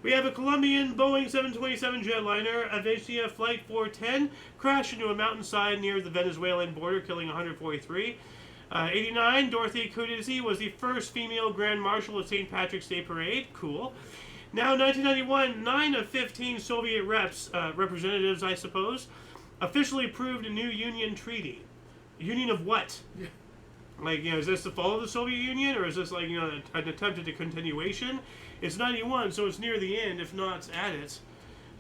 We have a Colombian Boeing 727 jetliner, Aviacia Flight 410, crashed into a mountainside near the Venezuelan border, killing 143. 89, Dorothy Cudisi was the first female Grand Marshal of St. Patrick's Day Parade. Cool. Now, 1991, 9 of 15 Soviet representatives, I suppose, officially approved a new union treaty. Union of what? Yeah. Like, is this the fall of the Soviet Union, or is this like, an attempt at a continuation? It's 91, so it's near the end, if not at it.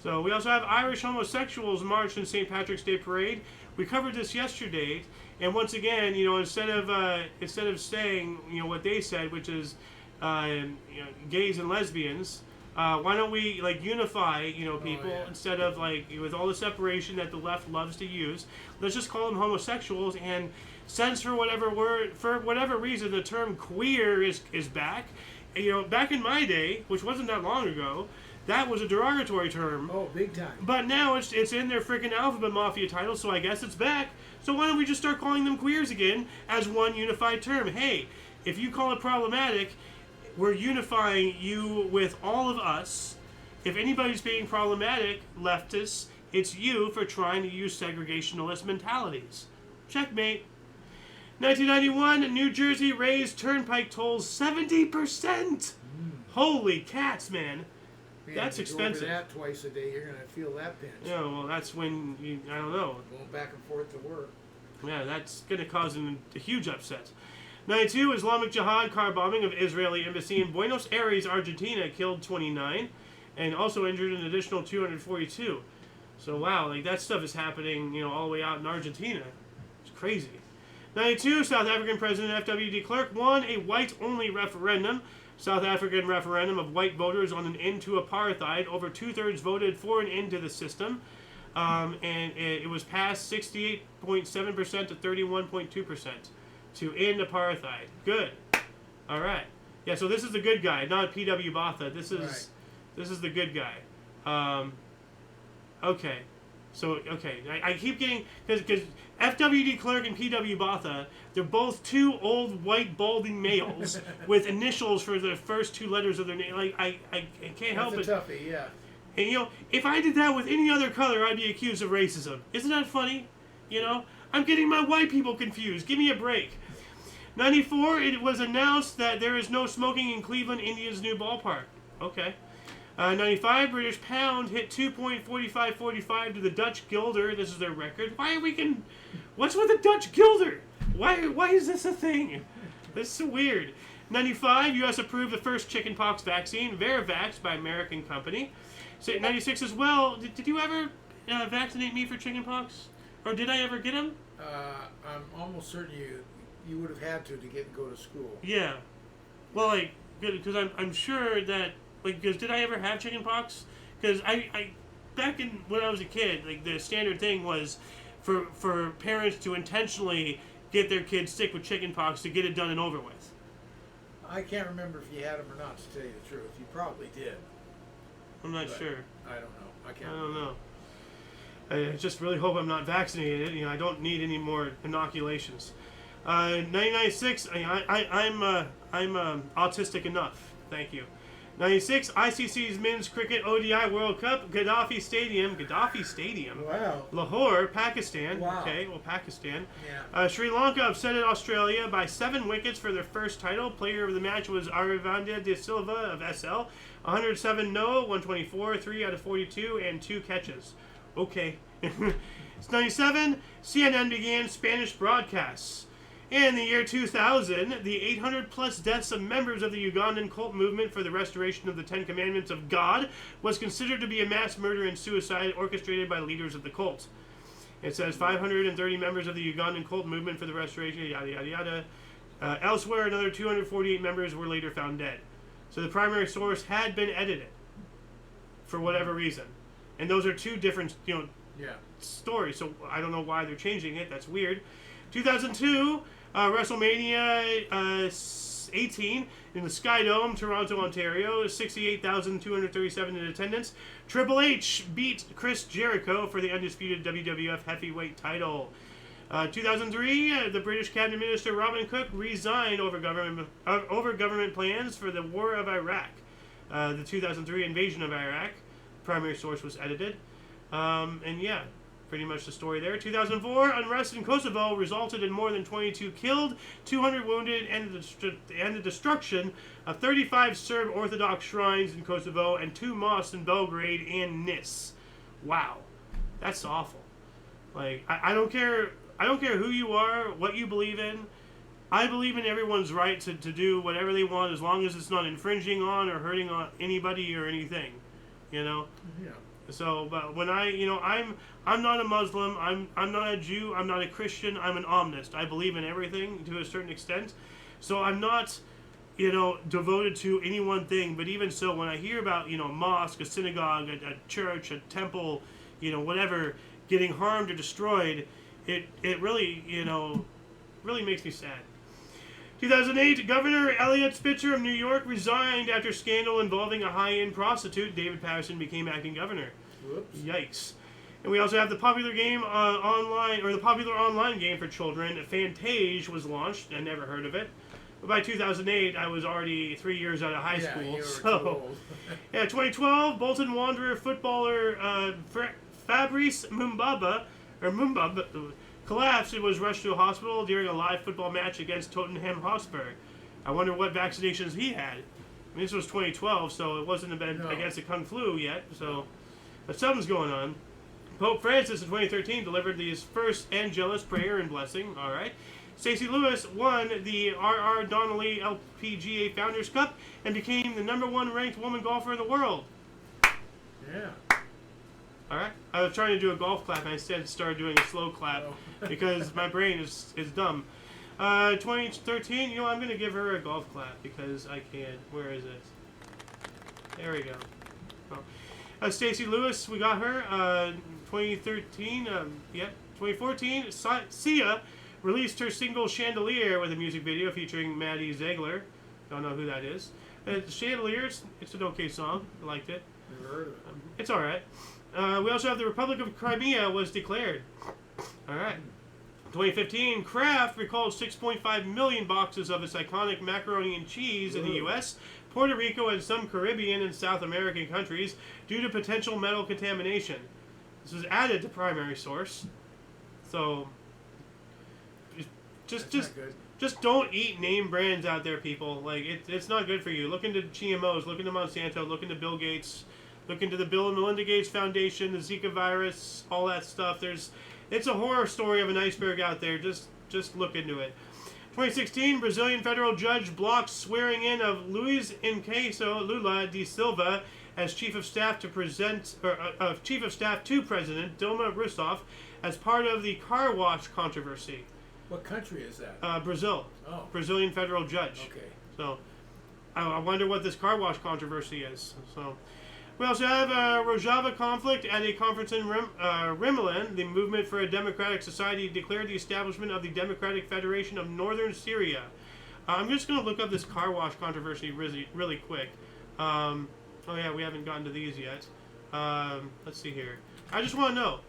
So we also have Irish homosexuals march in St. Patrick's Day Parade. We covered this yesterday, and once again, instead of saying what they said, which is gays and lesbians, why don't we unify people instead of with all the separation that the left loves to use? Let's just call them homosexuals, and since for whatever reason the term queer is back. Back in my day, which wasn't that long ago, that was a derogatory term. Oh, big time. But now it's in their freaking alphabet mafia title, so I guess it's back. So why don't we just start calling them queers again as one unified term? Hey, if you call it problematic, we're unifying you with all of us. If anybody's being problematic, leftists, it's you for trying to use segregationalist mentalities. Checkmate. 1991, New Jersey raised turnpike tolls 70%. Holy cats, man. That's expensive. Over that twice a day, you're going to feel that pinch. Yeah, well, that's when I don't know. Going back and forth to work. Yeah, that's going to cause a huge upset. 92, Islamic Jihad car bombing of Israeli embassy in Buenos Aires, Argentina, killed 29, and also injured an additional 242. So wow, that stuff is happening, all the way out in Argentina. It's crazy. 92, South African President F.W. de Klerk won a white-only referendum. South African referendum of white voters on an end to apartheid. Over 2/3 voted for an end to the system. And it was passed 68.7% to 31.2% to end apartheid. Good. All right. Yeah, so this is the good guy, not P.W. Botha. This is the good guy. Okay. So, okay, I keep getting, because F.W. de Klerk and P.W. Botha, they're both 2 old, white, balding males with initials for the first 2 letters of their name. I can't help it. That's a toughie, yeah. And, if I did that with any other color, I'd be accused of racism. Isn't that funny? I'm getting my white people confused. Give me a break. 94, it was announced that there is no smoking in Cleveland Indians' new ballpark. Okay. 95, British pound hit 2.4545 to the Dutch guilder. This is their record. What's with the Dutch guilder? Why is this a thing? This is so weird. 95, U.S. approved the first chickenpox vaccine, Varivax, by American company. So 96 as well. Did you ever vaccinate me for chickenpox? Or did I ever get them? I'm almost certain you would have had to go to school. Yeah. Well, good, because I'm sure that, because did I ever have chickenpox? Because I back in when I was a kid, the standard thing was for parents to intentionally get their kids sick with chickenpox to get it done and over with. I can't remember if you had them or not, to tell you the truth. You probably did. I'm not sure. I don't know. I don't know. I just really hope I'm not vaccinated. I don't need any more inoculations. 96. I'm autistic enough. Thank you. 96, ICC's Men's Cricket ODI World Cup, Gaddafi Stadium. Wow. Lahore, Pakistan. Wow. Okay, well, Pakistan. Yeah. Sri Lanka upsetted Australia by 7 wickets for their first title. Player of the match was Aravinda de Silva of SL. 107 no, 124, 3 out of 42, and 2 catches. Okay. It's 97, CNN began Spanish broadcasts. In the year 2000, the 800-plus deaths of members of the Ugandan cult movement for the restoration of the 10 Commandments of God was considered to be a mass murder and suicide orchestrated by leaders of the cult. It says 530 members of the Ugandan cult movement for the restoration, yada, yada, yada. Elsewhere, another 248 members were later found dead. So the primary source had been edited for whatever reason. And those are 2 different, stories. So I don't know why they're changing it. That's weird. 2002... WrestleMania 18 in the Sky Dome, Toronto, Ontario. 68,237 in attendance. Triple H beat Chris Jericho for the undisputed WWF Heavyweight title. 2003, the British Cabinet Minister Robin Cook resigned over government plans for the War of Iraq. The 2003 invasion of Iraq. Primary source was edited. And yeah, pretty much the story there. 2004, unrest in Kosovo resulted in more than 22 killed, 200 wounded, and the destruction of 35 Serb Orthodox shrines in Kosovo and 2 mosques in Belgrade and Nis. Wow, that's awful. Like, I don't care. I don't care who you are, what you believe in. I believe in everyone's right to do whatever they want as long as it's not infringing on or hurting on anybody or anything, you know? Yeah. So, but when I'm not a Muslim, I'm not a Jew, I'm not a Christian, I'm an omnist. I believe in everything to a certain extent. So I'm not, devoted to any one thing. But even so, when I hear about, a mosque, a synagogue, a church, a temple, whatever, getting harmed or destroyed, it really, really makes me sad. 2008, Governor Elliot Spitzer of New York resigned after scandal involving a high-end prostitute. David Patterson became acting governor. Whoops. Yikes. And we also have the popular online game for children, Fantage, was launched. I never heard of it. But by 2008, I was already 3 years out of high school. You were so, too old. 2012, Bolton Wanderer footballer Fabrice Mumbaba collapsed and was rushed to a hospital during a live football match against Tottenham Hotspur. I wonder what vaccinations he had. I mean, this was 2012, so it wasn't against the Kung Flu yet. So, but something's going on. Pope Francis in 2013 delivered his first Angelus prayer and blessing. All right. Stacey Lewis won the R.R. Donnelly LPGA Founders Cup and became the #1 ranked woman golfer in the world. Yeah. All right. I was trying to do a golf clap, and I instead started doing a slow clap because my brain is dumb. 2013, I'm going to give her a golf clap because I can. Where is it? There we go. Stacey Lewis, we got her. 2013, 2014, Sia released her single Chandelier with a music video featuring Maddie Ziegler. Don't know who that is. Chandelier, it's an okay song. I liked it. Never heard of it. It's all right. We also have the Republic of Crimea was declared. All right. 2015, Kraft recalled 6.5 million boxes of its iconic macaroni and cheese in the U.S., Puerto Rico, and some Caribbean and South American countries due to potential metal contamination. This was added to primary source. So, just don't eat name brands out there, people. Like, it's not good for you. Look into GMOs, look into Monsanto, look into Bill Gates, look into the Bill and Melinda Gates Foundation, the Zika virus, all that stuff. It's a horror story of an iceberg out there. Just look into it. 2016, Brazilian federal judge blocks swearing in of Luiz Inácio Lula da Silva as Chief of Staff to President Dilma Rousseff as part of the car wash controversy. What country is that? Brazil. Oh. Brazilian federal judge. Okay. So, I wonder what this car wash controversy is. So, we also have a Rojava conflict at a conference in Rimlin. The Movement for a Democratic Society declared the establishment of the Democratic Federation of Northern Syria. I'm just going to look up this car wash controversy really quick. Oh yeah, we haven't gotten to these yet. Let's see here. I just want to know.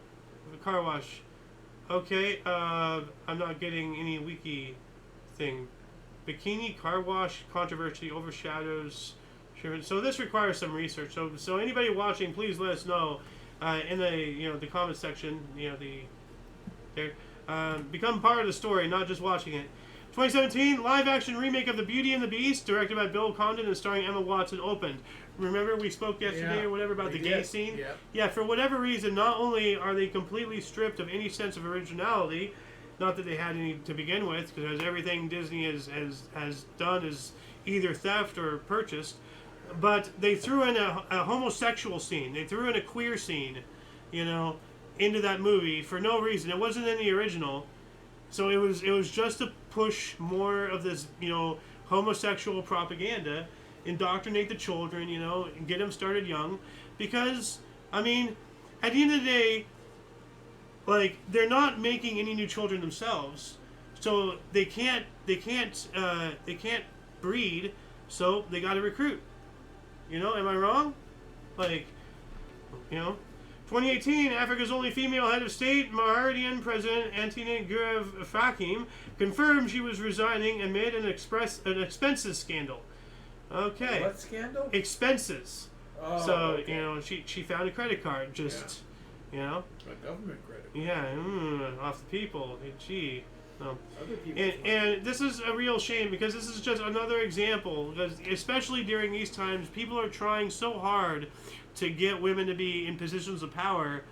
The car wash. Okay, I'm not getting any wiki thing. Bikini car wash controversy overshadows... So this requires some research. So anybody watching, please let us know in the comment section. Become part of the story, not just watching it. 2017 live-action remake of The Beauty and the Beast, directed by Bill Condon and starring Emma Watson, opened. Remember we spoke yesterday or whatever about the gay scene? Yeah. Yeah. For whatever reason, not only are they completely stripped of any sense of originality, not that they had any to begin with, because everything Disney has done is either theft or purchased. But they threw in a homosexual scene. They threw in a queer scene, into that movie for no reason. It wasn't in the original, so it was just to push more of this, homosexual propaganda, indoctrinate the children, and get them started young. Because I mean, at the end of the day, like, they're not making any new children themselves, so they can't breed, so they got to recruit. You know, am I wrong? Like, you know, 2018, Africa's only female head of state, Mauritanian President Antine Guev Fakim, confirmed she was resigning amid an expenses scandal. Okay. What scandal? Expenses. Oh, so, okay. you know, she found a credit card, just, you know. A government credit. Yeah, off the people. Gee. No. Other people. And this is a real shame because this is just another example. Because especially during these times, people are trying so hard to get women to be in positions of power,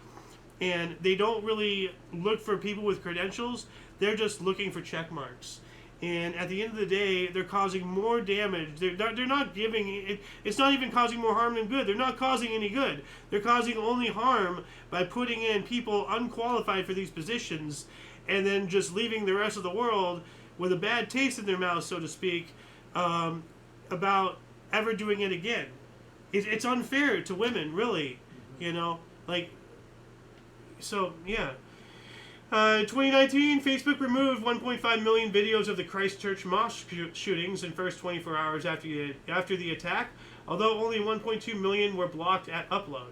and they don't really look for people with credentials. They're just looking for check marks. And at the end of the day, they're causing more damage. They're not giving it. It's not even causing more harm than good. They're not causing any good. They're causing only harm by putting in people unqualified for these positions, and then just leaving the rest of the world with a bad taste in their mouth, so to speak, about ever doing it again. It's unfair to women, really. You know, like. So yeah. 2019, Facebook removed 1.5 million videos of the Christchurch mosque shootings in first 24 hours after the attack, although only 1.2 million were blocked at upload.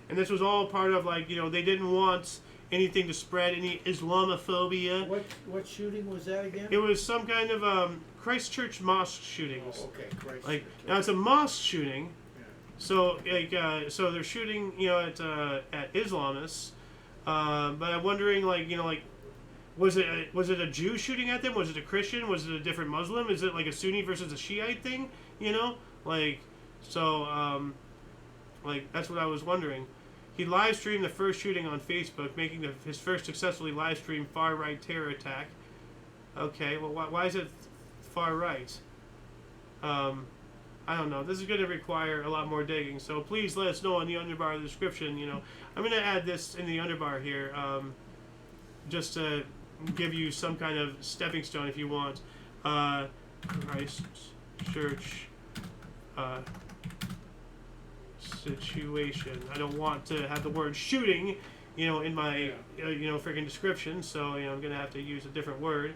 And this was all part of, like, you know, they didn't want anything to spread any Islamophobia. What shooting was that again? It was some kind of Christchurch mosque shootings. Oh, okay, Christchurch. Like, now it's a mosque shooting, Yeah. so like so they're shooting, you know, at Islamists. But I'm wondering, like, you know, like, was it a Jew shooting at them? Was it a Christian? Was it a different Muslim? Is it like a Sunni versus a Shiite thing? You know, like, so like, that's what I was wondering. He live streamed the first shooting on Facebook, making his first successfully live streamed far right terror attack. Okay, well, why is it far right? I don't know. This is going to require a lot more digging, so please let us know in the underbar of the description. You know, I'm going to add this in the underbar here, just to give you some kind of stepping stone if you want. Christchurch situation. I don't want to have the word shooting, you know, in my you know, freaking description, so, you know, I'm going to have to use a different word.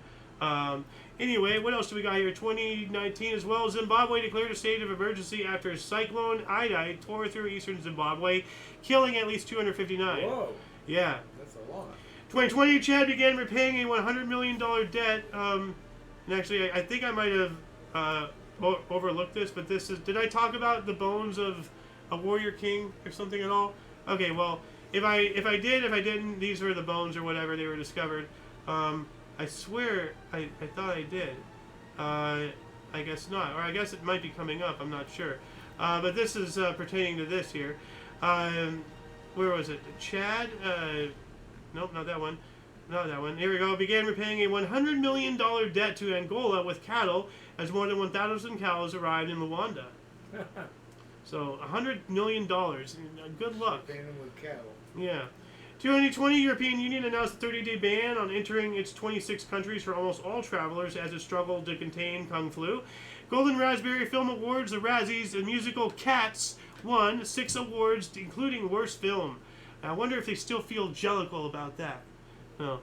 Anyway, what else do we got here? 2019 as well. Zimbabwe declared a state of emergency after Cyclone Idai tore through eastern Zimbabwe, killing at least 259. Whoa. Yeah. That's a lot. 2020, Chad began repaying a $100 million debt. And actually, I think I might have overlooked this, but this is... Did I talk about the bones of a warrior king or something at all? Okay, well, if I did, if I didn't, these were the bones or whatever, they were discovered. I swear I thought I did. I guess not. Or I guess it might be coming up. I'm not sure. But this is pertaining to this here. Where was it? Chad? Nope, not that one. Not that one. Here we go. Began repaying a $100 million debt to Angola with cattle as more than 1,000 cows arrived in Luanda. So, $100 million. Good luck. Paying them with cattle. Yeah. 2020, European Union announced a 30-day ban on entering its 26 countries for almost all travelers as it struggled to contain Kung Flu. Golden Raspberry Film Awards, the Razzies, the musical Cats won 6 awards, including Worst Film. I wonder if they still feel jellicle about that. No.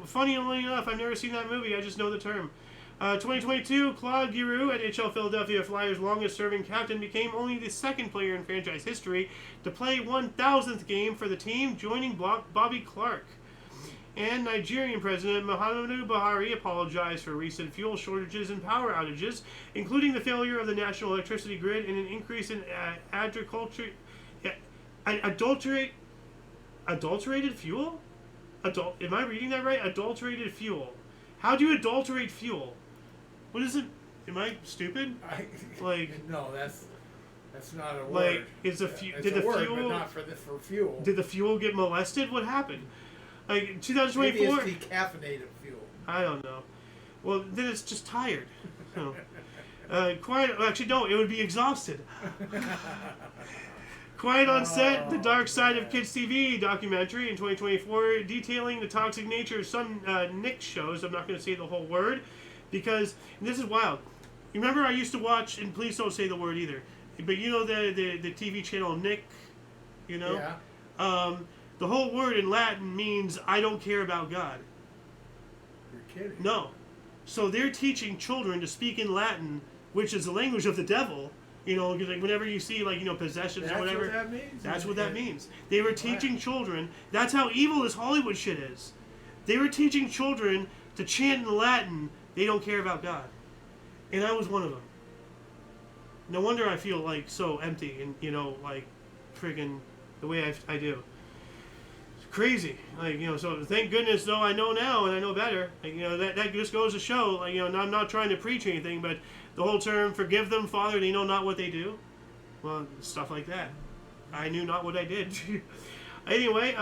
Funnily enough, I've never seen that movie. I just know the term. 2022, Claude Giroux, NHL Philadelphia Flyers' longest-serving captain, became only the second player in franchise history to play 1,000th game for the team, joining Bobby Clark. And Nigerian President Muhammadu Buhari apologized for recent fuel shortages and power outages, including the failure of the national electricity grid and an increase in adulterated fuel? Am I reading that right? Adulterated fuel. How do you adulterate fuel? What is it? Am I stupid? Like, no, that's not a word. Like, is the did the word, fuel? But not for fuel. Did the fuel get molested? What happened? Like 2024. Maybe it's decaffeinated fuel. I don't know. Well, then it's just tired. No. Actually, no. It would be exhausted. Quiet on Set, the dark side of kids' TV documentary in 2024, detailing the toxic nature of some Nick shows. I'm not going to say the whole word, because this is wild. You remember I used to watch, and please don't say the word either, but you know the TV channel Nick, you know? Yeah. The whole word in Latin means I don't care about God. You're kidding. No. So they're teaching children to speak in Latin which is the language of the devil. You know, like whenever you see like possessions or whatever, what that means? that's what that means. They were teaching children. That's how evil this Hollywood shit is. They were teaching children to chant in Latin. They don't care about God, and I was one of them. No wonder I feel like so empty and like friggin' the way I do. It's crazy. Like so thank goodness though I know now and I know better. Like, that just goes to show. Like I'm not trying to preach anything, but the whole term "forgive them, Father, they know not what they do." Well, stuff like that. I knew not what I did. Anyway,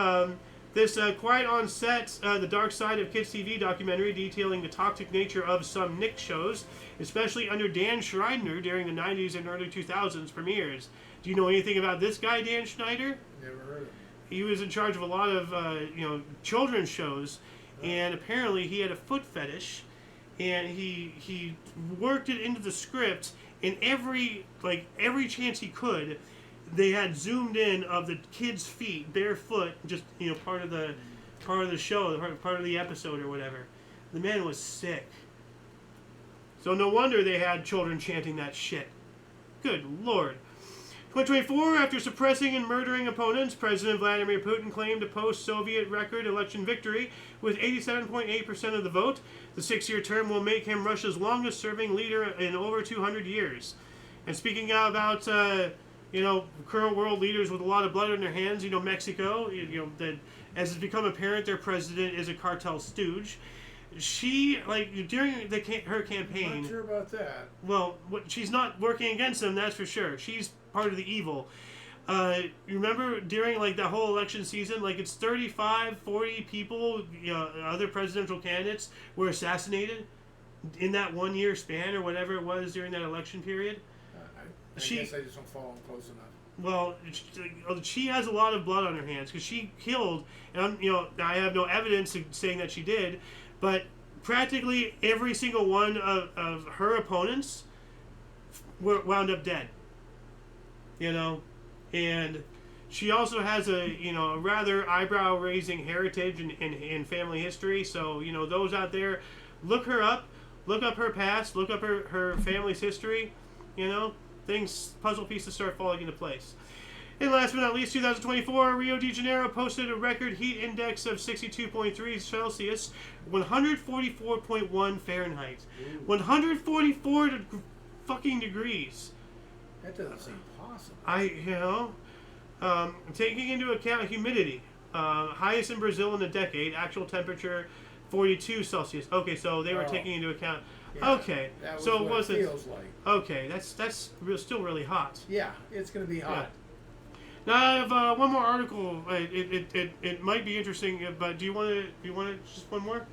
this Quiet on Set, the dark side of kids' TV documentary detailing the toxic nature of some Nick shows, especially under Dan Schneider during the 90s and early 2000s premieres. Do you know anything about this guy, Dan Schneider? Never heard of him. He was in charge of a lot of children's shows, and apparently he had a foot fetish. And he worked it into the script, and every chance he could, they had zoomed in of the kid's feet, barefoot, just part of the show, part of the episode or whatever. The man was sick. So no wonder they had children chanting that shit. Good Lord. 2024, after suppressing and murdering opponents, President Vladimir Putin claimed a post-Soviet record election victory with 87.8% of the vote. The 6-year term will make him Russia's longest-serving leader in over 200 years. And speaking about, current world leaders with a lot of blood on their hands, Mexico, that as it's become apparent, their president is a cartel stooge. She, during her campaign... I'm not sure about that. Well, she's not working against them, that's for sure. She's part of the evil. You remember during that whole election season, it's 35, 40 people, other presidential candidates were assassinated in that 1 year span or whatever it was during that election period. I guess I just don't follow them close enough. Well, she has a lot of blood on her hands because she killed, and I have no evidence saying that she did, but practically every single one of her opponents wound up dead. And she also has a rather eyebrow-raising heritage and family history. So those out there, look her up, look up her past, look up her family's history. Puzzle pieces start falling into place. And last but not least, 2024, Rio de Janeiro posted a record heat index of 62.3 Celsius, 144.1 Fahrenheit. Ooh. 144 fucking degrees. That doesn't seem possible. Taking into account humidity, highest in Brazil in a decade, actual temperature 42 Celsius. Okay, so they were taking into account. Yeah, okay, so what it feels like. Okay, that's still really hot. Yeah, it's going to be hot. Yeah. Now I have one more article. It might be interesting, but do you want to just one more?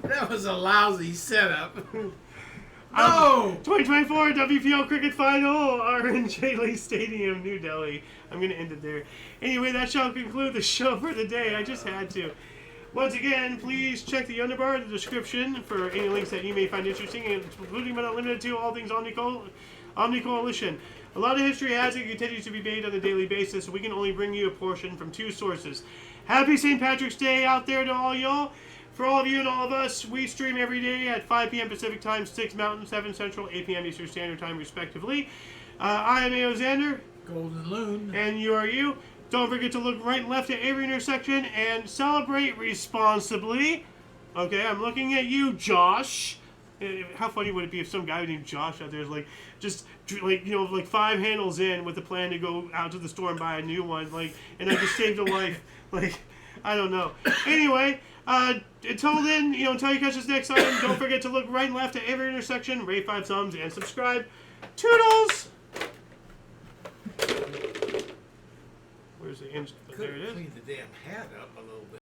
That was a lousy setup. No! 2024 WPL Cricket Final, RNJ Stadium, New Delhi. I'm going to end it there. Anyway, that shall conclude the show for the day. I just had to. Once again, please check the underbar in the description for any links that you may find interesting, including but not limited to all things Omni Coalition. A lot of history has and continues to be made on a daily basis, so we can only bring you a portion from two sources. Happy St. Patrick's Day out there to all y'all. For all of you and all of us, we stream every day at 5 p.m. Pacific Time, 6 Mountain, 7 Central, 8 p.m. Eastern Standard Time, respectively. I am AO Xander. Golden Loon. And you are you. Don't forget to look right and left at every intersection and celebrate responsibly. Okay, I'm looking at you, Josh. How funny would it be if some guy named Josh out there is just 5 handles in with the plan to go out to the store and buy a new one, and I just saved a life. I don't know. Anyway, until then, until you catch us next time, don't forget to look right and left at every intersection, rate 5 thumbs, and subscribe. Toodles! Where's the end? There it is. Clean the damn hat up a little bit.